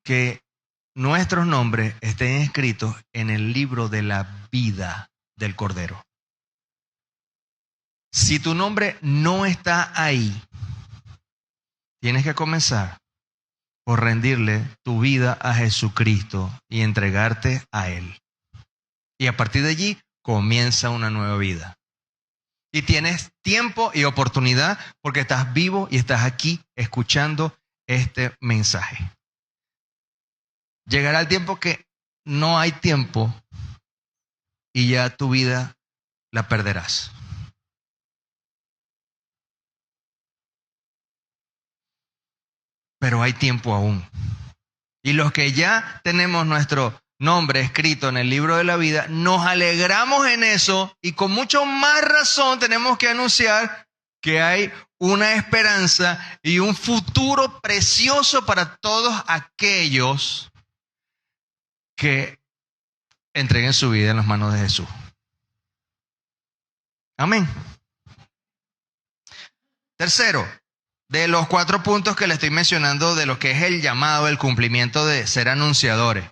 Que nuestros nombres estén escritos en el libro de la vida del Cordero. Si tu nombre no está ahí, tienes que comenzar por rendirle tu vida a Jesucristo y entregarte a Él. Y a partir de allí comienza una nueva vida. Y tienes tiempo y oportunidad porque estás vivo y estás aquí escuchando este mensaje. Llegará el tiempo que no hay tiempo y ya tu vida la perderás. Pero hay tiempo aún. Y los que ya tenemos nuestro nombre escrito en el libro de la vida, nos alegramos en eso, y con mucho más razón tenemos que anunciar que hay una esperanza y un futuro precioso para todos aquellos que entreguen su vida en las manos de Jesús. Amén. Tercero, de los 4 puntos que le estoy mencionando de lo que es el llamado, el cumplimiento de ser anunciadores.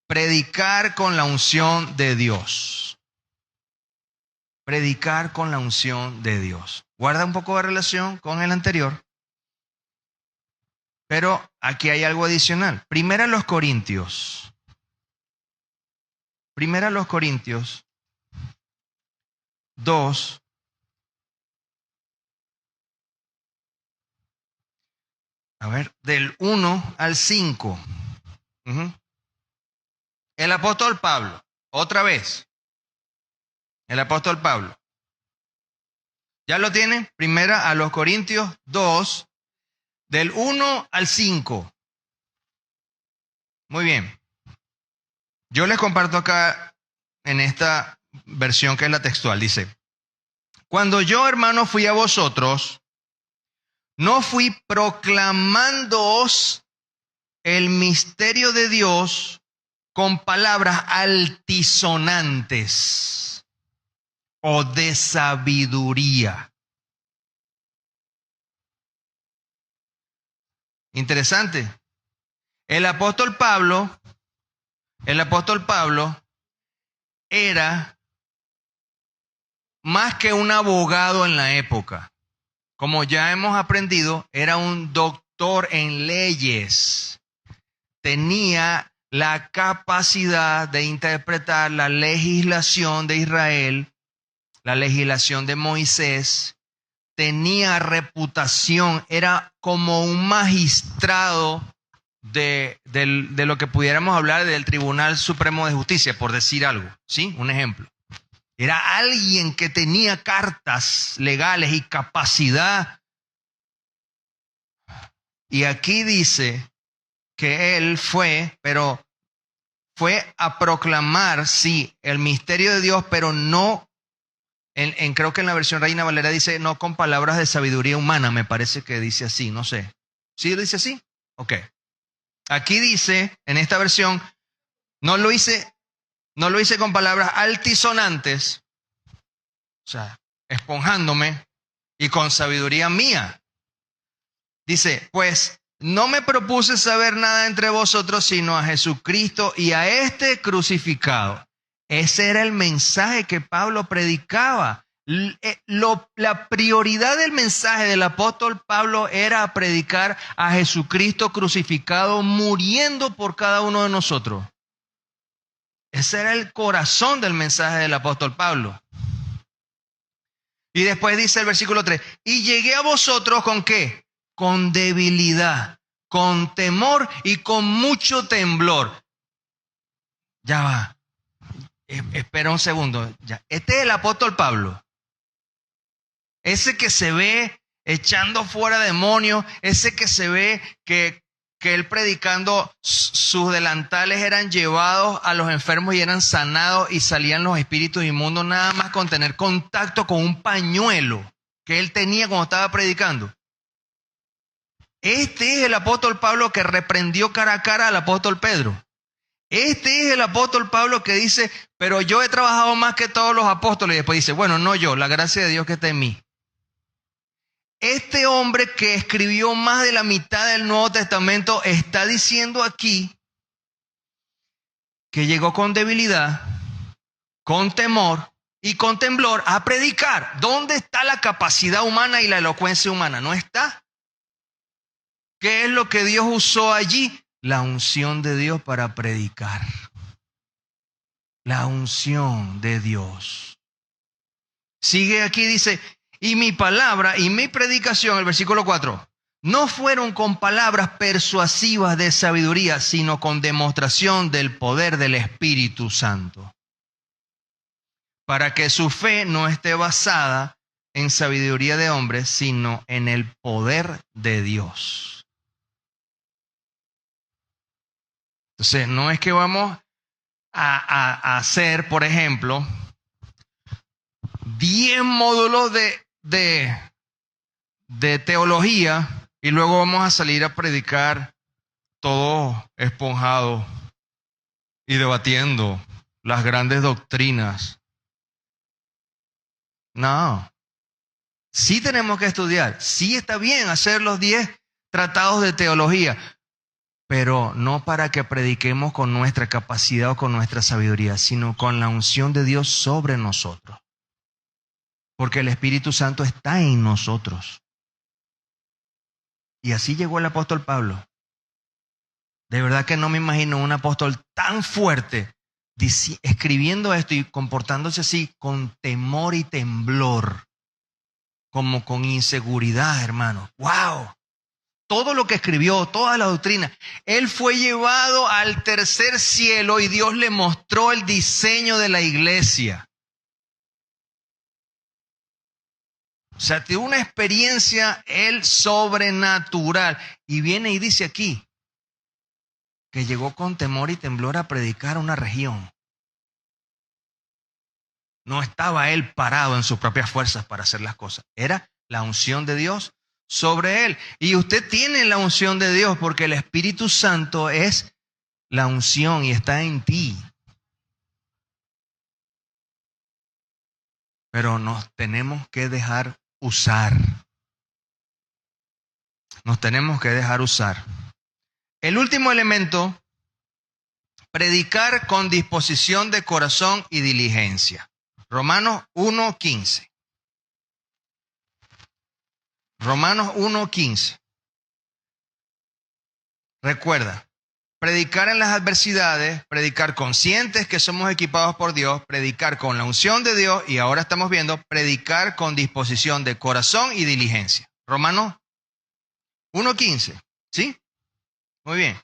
Predicar con la unción de Dios. Predicar con la unción de Dios. Guarda un poco de relación con el anterior, pero aquí hay algo adicional. Primera a los Corintios 2. A ver, del 1 al 5. El apóstol Pablo, otra vez, el apóstol Pablo. ¿Ya lo tienen? Primera a los Corintios 2, del 1 al 5. Muy bien. Yo les comparto acá en esta versión que es la textual. Dice, cuando yo, hermano, fui a vosotros, no fui proclamándoos el misterio de Dios con palabras altisonantes o de sabiduría. Interesante. El apóstol Pablo era más que un abogado en la época. Como ya hemos aprendido, era un doctor en leyes. Tenía la capacidad de interpretar la legislación de Israel, la legislación de Moisés. Tenía reputación, era como un magistrado de lo que pudiéramos hablar del Tribunal Supremo de Justicia, por decir algo, ¿sí? Un ejemplo. Era alguien que tenía cartas legales y capacidad. Y aquí dice que él fue, pero fue a proclamar, sí, el misterio de Dios, pero no, creo que en la versión Reina Valera dice, no con palabras de sabiduría humana, me parece que dice así, no sé. ¿Sí dice así? Ok. Aquí dice, en esta versión, no lo hice con palabras altisonantes, o sea, esponjándome, y con sabiduría mía. Dice, pues no me propuse saber nada entre vosotros, sino a Jesucristo y a este crucificado. Ese era el mensaje que Pablo predicaba. La prioridad del mensaje del apóstol Pablo era predicar a Jesucristo crucificado, muriendo por cada uno de nosotros. Ese era el corazón del mensaje del apóstol Pablo. Y después dice el versículo 3, y llegué a vosotros ¿con qué? Con debilidad, con temor y con mucho temblor. Ya va. Espera un segundo. Ya. Este es el apóstol Pablo. Ese que se ve echando fuera demonios, ese que se ve que él predicando, sus delantales eran llevados a los enfermos y eran sanados y salían los espíritus inmundos nada más con tener contacto con un pañuelo que él tenía cuando estaba predicando. Este es el apóstol Pablo que reprendió cara a cara al apóstol Pedro. Este es el apóstol Pablo que dice, pero yo he trabajado más que todos los apóstoles. Y después dice, bueno, no yo, la gracia de Dios que está en mí. Este hombre que escribió más de la mitad del Nuevo Testamento está diciendo aquí que llegó con debilidad, con temor y con temblor a predicar. ¿Dónde está la capacidad humana y la elocuencia humana? No está. ¿Qué es lo que Dios usó allí? La unción de Dios para predicar. La unción de Dios. Sigue aquí, dice, y mi palabra y mi predicación, el versículo 4, no fueron con palabras persuasivas de sabiduría, sino con demostración del poder del Espíritu Santo. Para que su fe no esté basada en sabiduría de hombres, sino en el poder de Dios. Entonces, no es que vamos a hacer, por ejemplo, 10 módulos de teología y luego vamos a salir a predicar todo esponjado y debatiendo las grandes doctrinas. No. Sí tenemos que estudiar. Sí está bien hacer los 10 tratados de teología, pero no para que prediquemos con nuestra capacidad o con nuestra sabiduría, sino con la unción de Dios sobre nosotros. Porque el Espíritu Santo está en nosotros. Y así llegó el apóstol Pablo. De verdad que no me imagino un apóstol tan fuerte escribiendo esto y comportándose así con temor y temblor, como con inseguridad, hermano. ¡Wow! todo lo que escribió, toda la doctrina. Él fue llevado al tercer cielo y Dios le mostró el diseño de la iglesia. O sea, tuvo una experiencia él sobrenatural. Y viene y dice aquí que llegó con temor y temblor a predicar a una región. No estaba él parado en sus propias fuerzas para hacer las cosas. Era la unción de Dios sobre él. Y usted tiene la unción de Dios porque el Espíritu Santo es la unción y está en ti. Pero nos tenemos que dejar usar. Nos tenemos que dejar usar. El último elemento, predicar con disposición de corazón y diligencia. Romanos 1:15. Romanos 1:15. Recuerda, predicar en las adversidades, predicar conscientes que somos equipados por Dios, predicar con la unción de Dios y ahora estamos viendo predicar con disposición de corazón y diligencia. Romanos 1:15, ¿sí? Muy bien.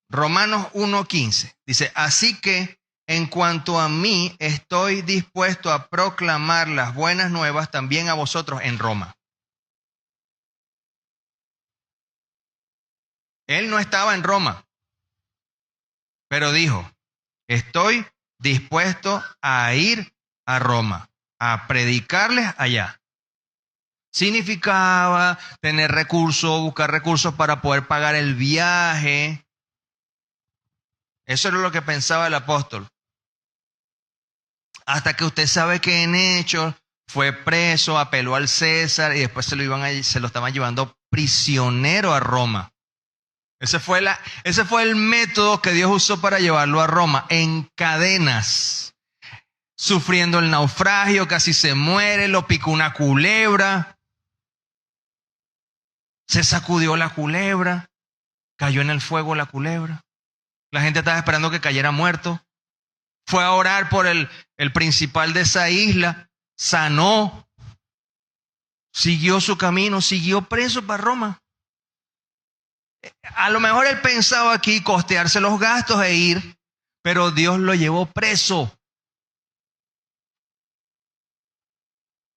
Romanos 1:15 dice, así que en cuanto a mí estoy dispuesto a proclamar las buenas nuevas también a vosotros en Roma. Él no estaba en Roma, pero dijo, estoy dispuesto a ir a Roma, a predicarles allá. Significaba tener recursos, buscar recursos para poder pagar el viaje. Eso era lo que pensaba el apóstol. Hasta que usted sabe que en Hechos fue preso, apeló al César y después se lo estaban llevando prisionero a Roma. Ese fue el método que Dios usó para llevarlo a Roma, en cadenas, sufriendo el naufragio, casi se muere, lo picó una culebra, se sacudió la culebra, cayó en el fuego la culebra, la gente estaba esperando que cayera muerto, fue a orar por el principal de esa isla, sanó, siguió su camino, siguió preso para Roma. A lo mejor él pensaba aquí costearse los gastos e ir, pero Dios lo llevó preso.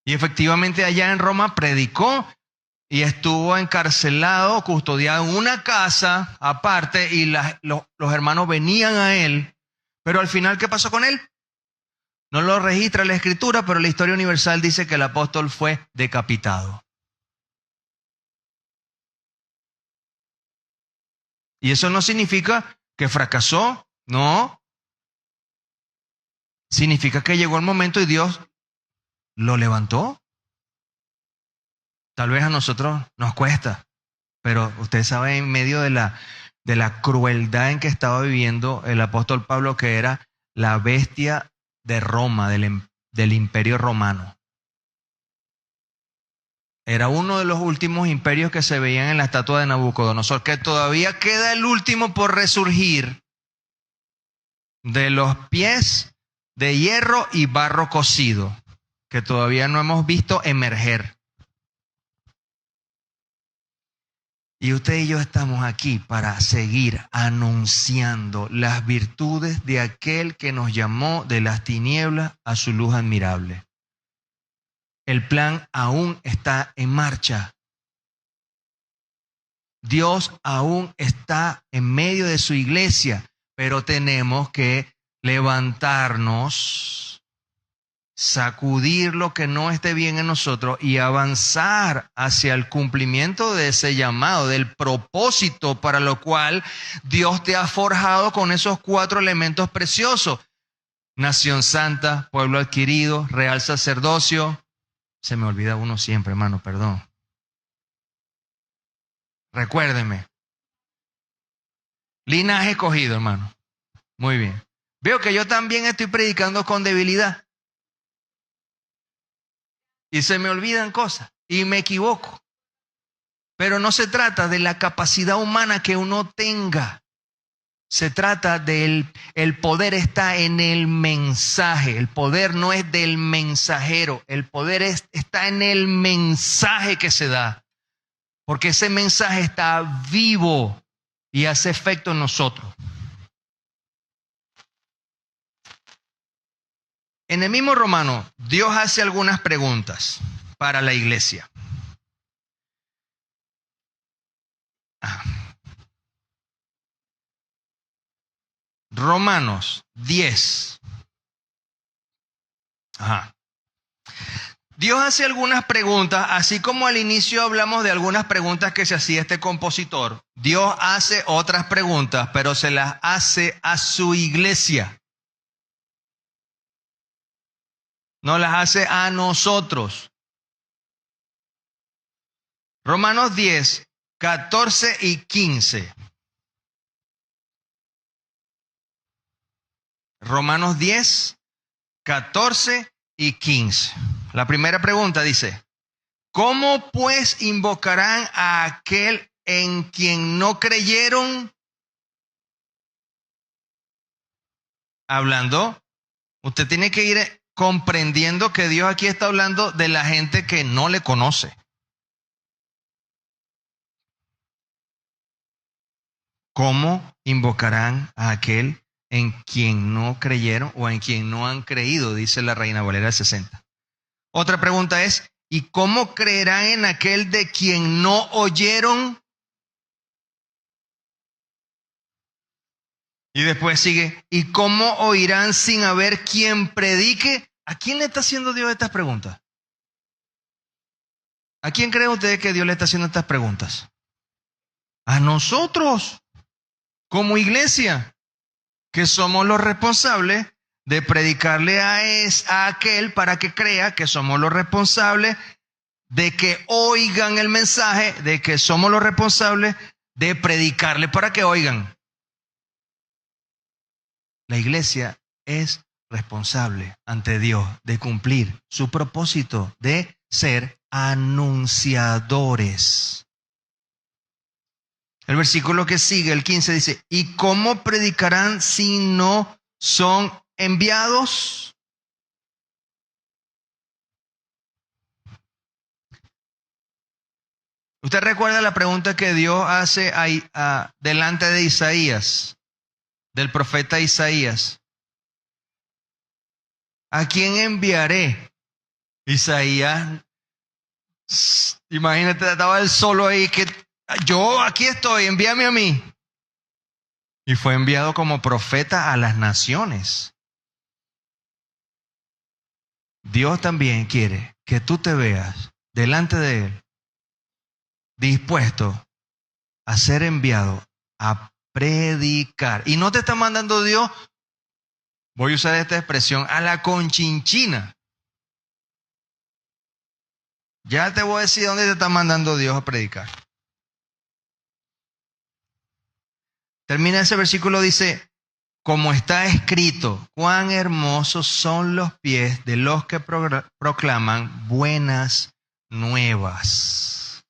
Y efectivamente allá en Roma predicó y estuvo encarcelado, custodiado en una casa aparte y los hermanos venían a él. Pero al final, ¿qué pasó con él? No lo registra la Escritura, pero la historia universal dice que el apóstol fue decapitado. Y eso no significa que fracasó, no. Significa que llegó el momento y Dios lo levantó. Tal vez a nosotros nos cuesta, pero usted sabe en medio de la crueldad en que estaba viviendo el apóstol Pablo, que era la bestia de Roma, del imperio romano. Era uno de los últimos imperios que se veían en la estatua de Nabucodonosor, que todavía queda el último por resurgir de los pies de hierro y barro cocido, que todavía no hemos visto emerger. Y usted y yo estamos aquí para seguir anunciando las virtudes de aquel que nos llamó de las tinieblas a su luz admirable. El plan aún está en marcha. Dios aún está en medio de su iglesia, pero tenemos que levantarnos, sacudir lo que no esté bien en nosotros y avanzar hacia el cumplimiento de ese llamado, del propósito para lo cual Dios te ha forjado con esos 4 elementos preciosos. Nación santa, pueblo adquirido, real sacerdocio. Se me olvida uno siempre, hermano, perdón. Recuérdeme. Linaje escogido, hermano. Muy bien. Veo que yo también estoy predicando con debilidad. Y se me olvidan cosas. Y me equivoco. Pero no se trata de la capacidad humana que uno tenga. Se trata del poder está en el mensaje. El poder no es del mensajero. El poder está en el mensaje que se da. Porque ese mensaje está vivo y hace efecto en nosotros. En el mismo Romano, Dios hace algunas preguntas para la iglesia. Romanos 10. Dios hace algunas preguntas, así como al inicio hablamos de algunas preguntas que se hacía este compositor. Dios hace otras preguntas, pero se las hace a su iglesia. No las hace a nosotros. Romanos 10, 14 y 15. Romanos 10, 14 y 15. La primera pregunta dice, ¿cómo pues invocarán a aquel en quien no creyeron? Hablando, usted tiene que ir comprendiendo que Dios aquí está hablando de la gente que no le conoce. ¿Cómo invocarán a aquel en quien no creyeron o en quien no han creído? Dice la Reina Valera 60. Otra pregunta es, ¿y cómo creerán en aquel de quien no oyeron? Y después sigue, ¿y cómo oirán sin haber quien predique? ¿A quién le está haciendo Dios estas preguntas? ¿A quién creen ustedes que Dios le está haciendo estas preguntas? A nosotros, como iglesia, que somos los responsables de predicarle a aquel para que crea, que somos los responsables de que oigan el mensaje, de que somos los responsables de predicarle para que oigan. La iglesia es responsable ante Dios de cumplir su propósito de ser anunciadores. El versículo que sigue, el 15, dice, ¿y cómo predicarán si no son enviados? ¿Usted recuerda la pregunta que Dios hace delante de Isaías, del profeta Isaías? ¿A quién enviaré? Isaías, imagínate, estaba él solo ahí, que yo aquí estoy, envíame a mí. Y fue enviado como profeta a las naciones. Dios también quiere que tú te veas delante de Él, dispuesto a ser enviado a predicar. Y no te está mandando Dios, voy a usar esta expresión, a la conchinchina. Ya te voy a decir dónde te está mandando Dios a predicar. Termina ese versículo, dice, como está escrito, cuán hermosos son los pies de los que proclaman buenas nuevas.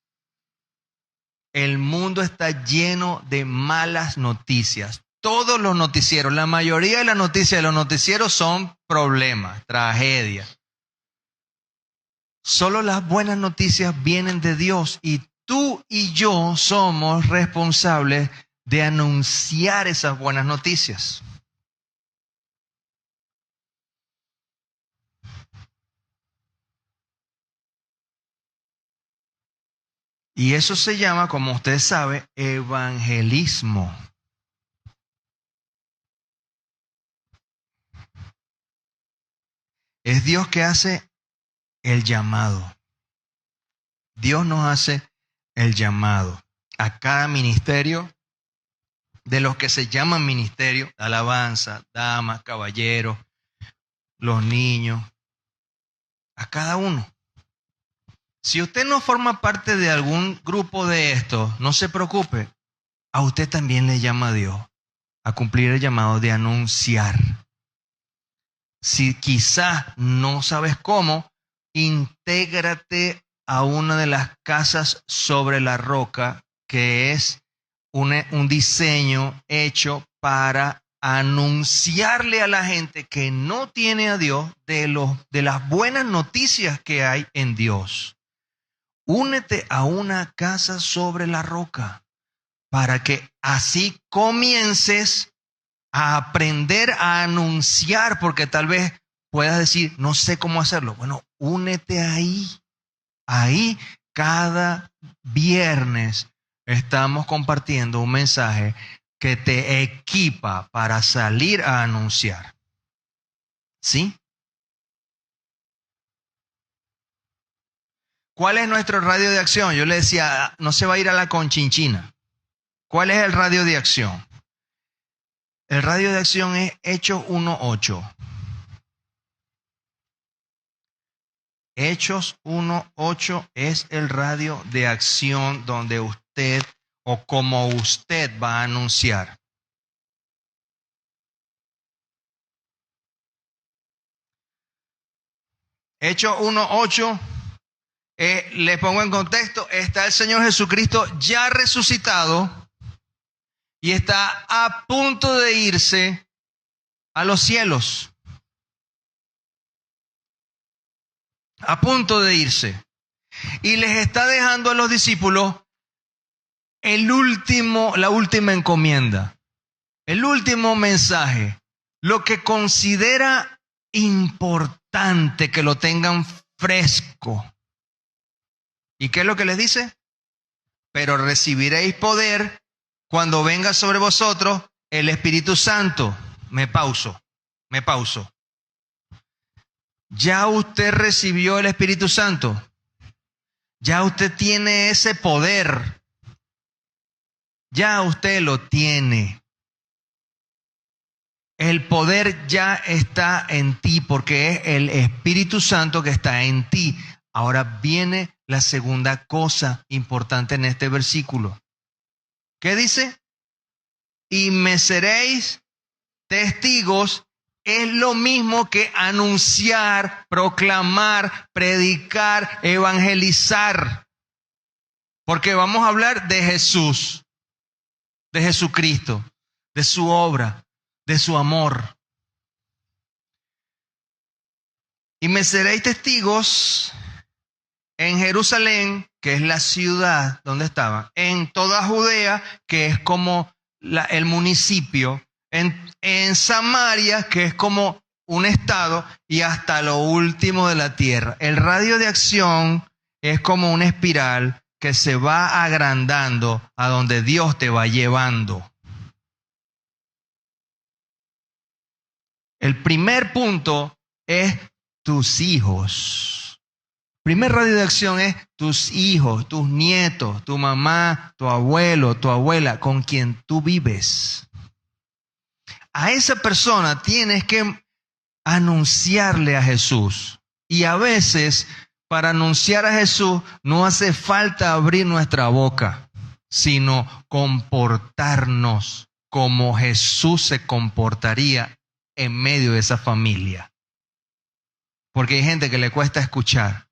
El mundo está lleno de malas noticias. Todos los noticieros, la mayoría de las noticias de los noticieros son problemas, tragedias. Solo las buenas noticias vienen de Dios y tú y yo somos responsables de anunciar esas buenas noticias. Y eso se llama, como usted sabe, evangelismo. Es Dios que hace el llamado. Dios nos hace el llamado a cada ministerio, de los que se llaman ministerio, alabanza, damas, caballeros, los niños, a cada uno. Si usted no forma parte de algún grupo de estos, no se preocupe, a usted también le llama a Dios a cumplir el llamado de anunciar. Si quizás no sabes cómo, intégrate a una de las casas sobre la roca, que es un diseño hecho para anunciarle a la gente que no tiene a Dios de las buenas noticias que hay en Dios. únete a una casa sobre la roca para que así comiences a aprender a anunciar, porque tal vez puedas decir, no sé cómo hacerlo. Bueno, únete ahí. Ahí cada viernes estamos compartiendo un mensaje que te equipa para salir a anunciar. ¿Sí? ¿Cuál es nuestro radio de acción? Yo le decía, no se va a ir a la Conchinchina. ¿Cuál es el radio de acción? El radio de acción es Hechos 1:8. Hechos 1:8 es el radio de acción donde usted o como usted va a anunciar. Hechos 1:8, le pongo en contexto, está el Señor Jesucristo ya resucitado y está a punto de irse a los cielos. A punto de irse. Y les está dejando a los discípulos la última encomienda, el último mensaje, lo que considera importante que lo tengan fresco. ¿Y qué es lo que les dice? Pero recibiréis poder cuando venga sobre vosotros el Espíritu Santo. Me pauso. ¿Ya usted recibió el Espíritu Santo? ¿Ya usted tiene ese poder? Ya usted lo tiene. El poder ya está en ti porque es el Espíritu Santo que está en ti. Ahora viene la segunda cosa importante en este versículo. ¿Qué dice? Y me seréis testigos. Es lo mismo que anunciar, proclamar, predicar, evangelizar. Porque vamos a hablar de Jesús, de Jesucristo, de su obra, de su amor. Y me seréis testigos en Jerusalén, que es la ciudad donde estaban, en toda Judea, que es como el municipio, en Samaria, que es como un estado, y hasta lo último de la tierra. El radio de acción es como una espiral que se va agrandando a donde Dios te va llevando. El primer punto es tus hijos. Primer radio de acción es tus hijos, tus nietos, tu mamá, tu abuelo, tu abuela, con quien tú vives. A esa persona tienes que anunciarle a Jesús. Y a veces, para anunciar a Jesús, no hace falta abrir nuestra boca, sino comportarnos como Jesús se comportaría en medio de esa familia. Porque hay gente que le cuesta escuchar,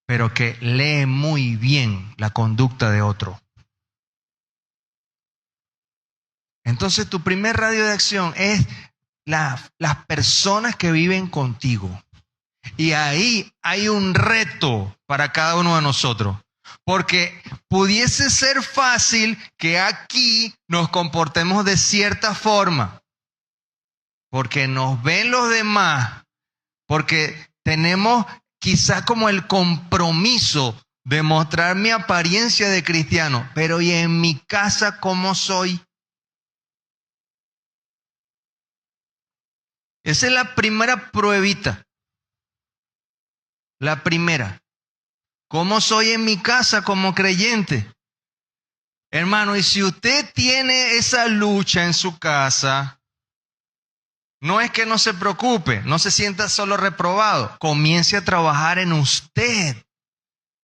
pero que lee muy bien la conducta de otro. Entonces tu primer radio de acción es las personas que viven contigo. Y ahí hay un reto para cada uno de nosotros. Porque pudiese ser fácil que aquí nos comportemos de cierta forma. Porque nos ven los demás. Porque tenemos quizás como el compromiso de mostrar mi apariencia de cristiano. Pero ¿y en mi casa cómo soy? Esa es la primera pruebita. La primera. ¿Cómo soy en mi casa como creyente? Hermano, y si usted tiene esa lucha en su casa, no es que no se preocupe, no se sienta solo reprobado. Comience a trabajar en usted,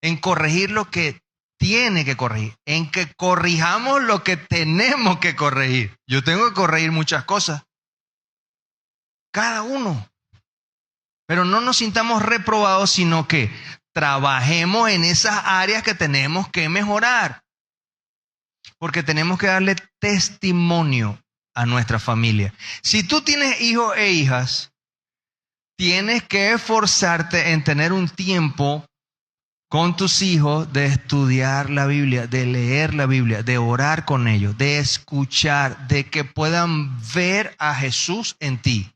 en corregir lo que tiene que corregir, en que corrijamos lo que tenemos que corregir. Yo tengo que corregir muchas cosas. Cada uno. Pero no nos sintamos reprobados, sino que trabajemos en esas áreas que tenemos que mejorar. Porque tenemos que darle testimonio a nuestra familia. Si tú tienes hijos e hijas, tienes que esforzarte en tener un tiempo con tus hijos de estudiar la Biblia, de leer la Biblia, de orar con ellos, de escuchar, de que puedan ver a Jesús en ti.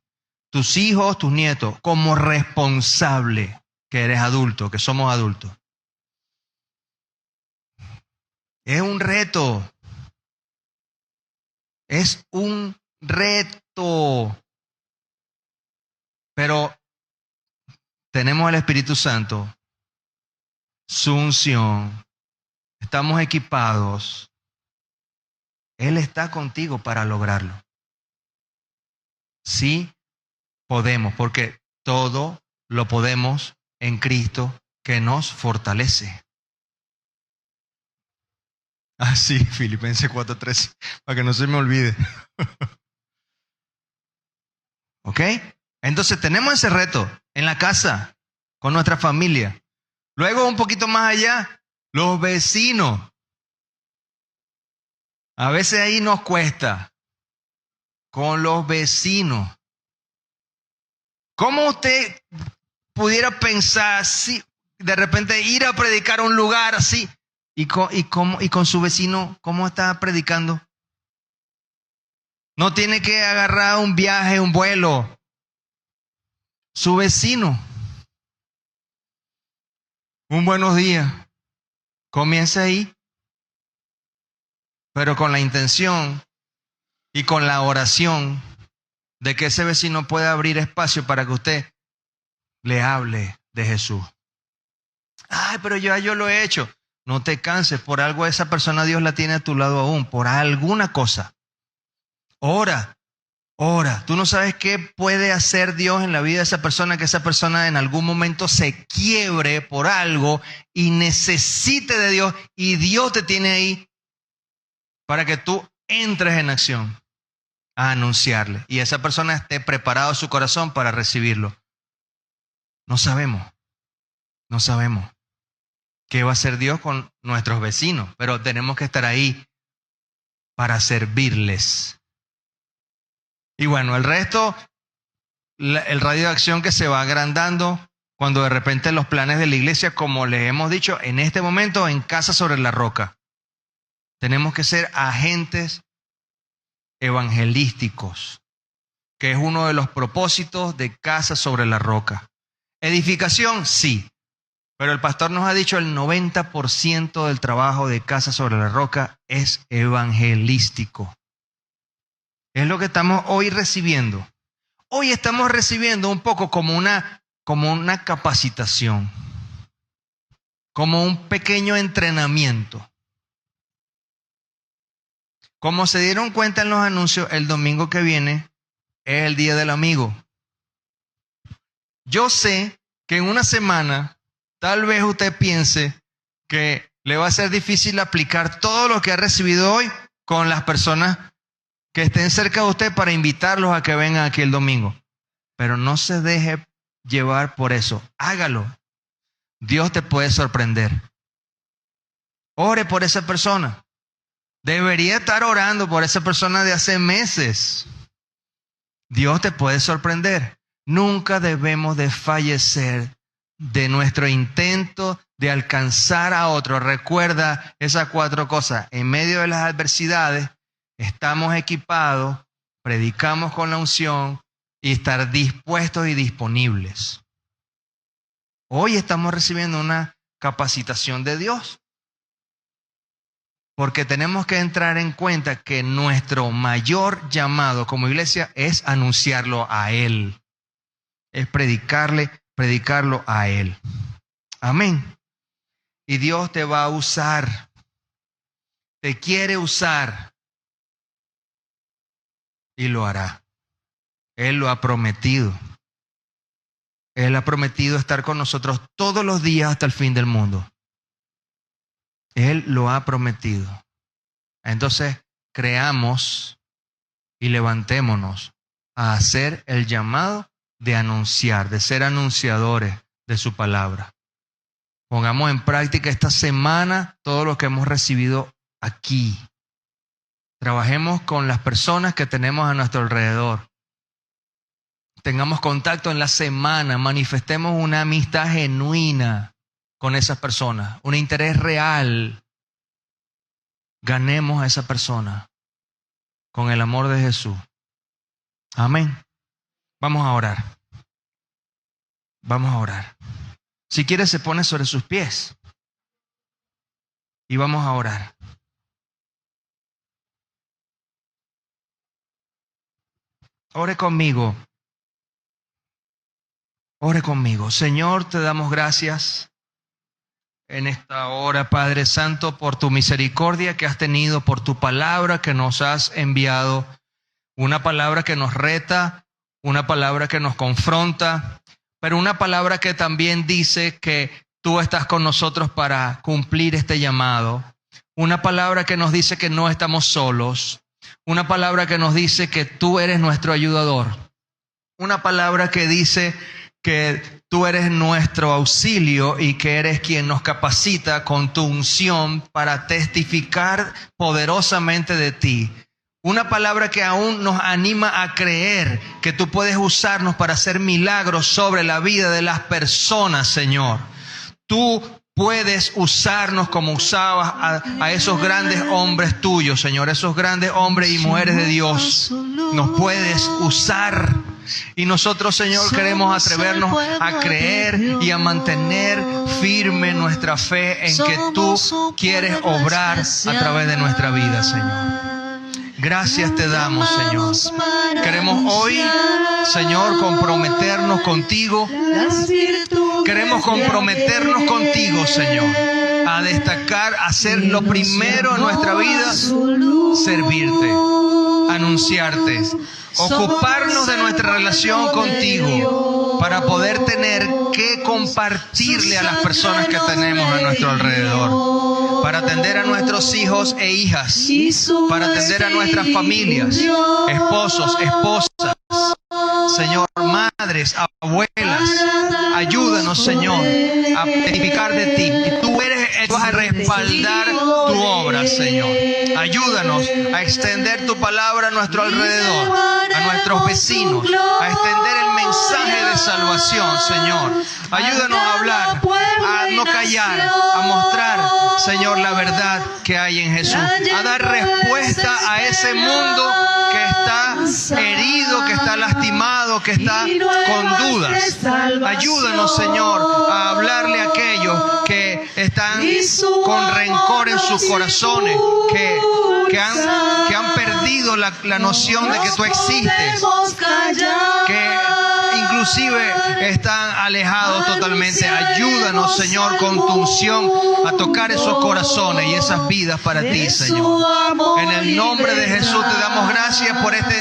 Tus hijos, tus nietos, como responsable, que eres adulto, que somos adultos. Es un reto. Es un reto. Pero tenemos el Espíritu Santo, su unción, estamos equipados. Él está contigo para lograrlo. Sí podemos, porque todo lo podemos en Cristo que nos fortalece. Sí, Filipenses 4:13, para que no se me olvide. ¿Ok? Entonces tenemos ese reto en la casa, con nuestra familia. Luego, un poquito más allá, los vecinos. A veces ahí nos cuesta. Con los vecinos. ¿Cómo usted pudiera pensar si de repente ir a predicar a un lugar así y con su vecino, cómo está predicando? No tiene que agarrar un viaje, un vuelo. Su vecino. Un buenos días. Comienza ahí, pero con la intención y con la oración de que ese vecino pueda abrir espacio para que usted le hable de Jesús. Ay, pero yo lo he hecho. No te canses, por algo esa persona Dios la tiene a tu lado aún, por alguna cosa. Ora. Tú no sabes qué puede hacer Dios en la vida de esa persona, que esa persona en algún momento se quiebre por algo y necesite de Dios, y Dios te tiene ahí para que tú entres en acción a anunciarle y esa persona esté preparado su corazón para recibirlo. No sabemos qué va a hacer Dios con nuestros vecinos, pero tenemos que estar ahí para servirles. Y bueno, el resto, el radio de acción que se va agrandando cuando de repente los planes de la iglesia, como les hemos dicho, en este momento en Casa sobre la Roca, tenemos que ser agentes evangelísticos, que es uno de los propósitos de Casa sobre la Roca. Edificación, sí, pero el pastor nos ha dicho el 90% del trabajo de Casa sobre la Roca es evangelístico. Es lo que estamos hoy recibiendo. Hoy estamos recibiendo un poco como una capacitación, como un pequeño entrenamiento. Como se dieron cuenta en los anuncios, el domingo que viene es el Día del Amigo. Yo sé que en una semana tal vez usted piense que le va a ser difícil aplicar todo lo que ha recibido hoy con las personas que estén cerca de usted para invitarlos a que vengan aquí el domingo. Pero no se deje llevar por eso. Hágalo. Dios te puede sorprender. Ore por esa persona. Debería estar orando por esa persona de hace meses. Dios te puede sorprender. Nunca debemos de fallecer de nuestro intento de alcanzar a otro. Recuerda esas 4 cosas. En medio de las adversidades, estamos equipados, predicamos con la unción y estar dispuestos y disponibles. Hoy estamos recibiendo una capacitación de Dios, porque tenemos que entrar en cuenta que nuestro mayor llamado como iglesia es anunciarlo a Él, es predicarlo a Él. Amén. Y Dios te va a usar, te quiere usar. Y lo hará. Él lo ha prometido. Él ha prometido estar con nosotros todos los días hasta el fin del mundo. Él lo ha prometido. Entonces, creamos y levantémonos a hacer el llamado de anunciar, de ser anunciadores de su palabra. Pongamos en práctica esta semana todo lo que hemos recibido aquí. Trabajemos con las personas que tenemos a nuestro alrededor. Tengamos contacto en la semana, manifestemos una amistad genuina. con esas personas, un interés real. Ganemos a esa persona con el amor de Jesús. Amén. Vamos a orar. Vamos a orar. Si quiere, se pone sobre sus pies y vamos a orar. Ore conmigo. Ore conmigo. Señor, te damos gracias en esta hora, Padre Santo, por tu misericordia que has tenido, por tu palabra que nos has enviado. Una palabra que nos reta, una palabra que nos confronta, pero una palabra que también dice que tú estás con nosotros para cumplir este llamado. Una palabra que nos dice que no estamos solos. Una palabra que nos dice que tú eres nuestro ayudador. Una palabra que dice que tú eres nuestro auxilio y que eres quien nos capacita con tu unción para testificar poderosamente de ti. Una palabra que aún nos anima a creer que tú puedes usarnos para hacer milagros sobre la vida de las personas, Señor. Tú puedes usarnos como usabas a esos grandes hombres tuyos, Señor. Esos grandes hombres y mujeres de Dios. Nos puedes usar. Y nosotros, Señor, queremos atrevernos a creer y a mantener firme nuestra fe en que tú quieres obrar a través de nuestra vida, Señor. Gracias te damos, Señor. Queremos hoy, Señor, comprometernos contigo. Queremos comprometernos contigo, Señor, a destacar, a hacer lo primero en nuestra vida, servirte, anunciarte, ocuparnos de nuestra relación contigo para poder tener que compartirle a las personas que tenemos a nuestro alrededor, para atender a nuestros hijos e hijas, para atender a nuestras familias, esposos, esposas, Señor, madres, abuelas. Ayúdanos, Señor, a testificar de ti. Y tú vas a respaldar tu obra, Señor. Ayúdanos a extender tu palabra a nuestro alrededor, a nuestros vecinos, a extender el mensaje de salvación, Señor. Ayúdanos a hablar, a no callar, a mostrar, Señor, la verdad que hay en Jesús. A dar respuesta a ese mundo que está herido, que está lastimado, que está con dudas. Ayúdanos, Señor, a hablarle a aquellos que están con rencor en sus corazones, que han perdido la noción de que tú existes, que inclusive están alejados totalmente. Ayúdanos, Señor, con tu unción a tocar esos corazones y esas vidas para ti, Señor. En el nombre de Jesús te damos gracias por este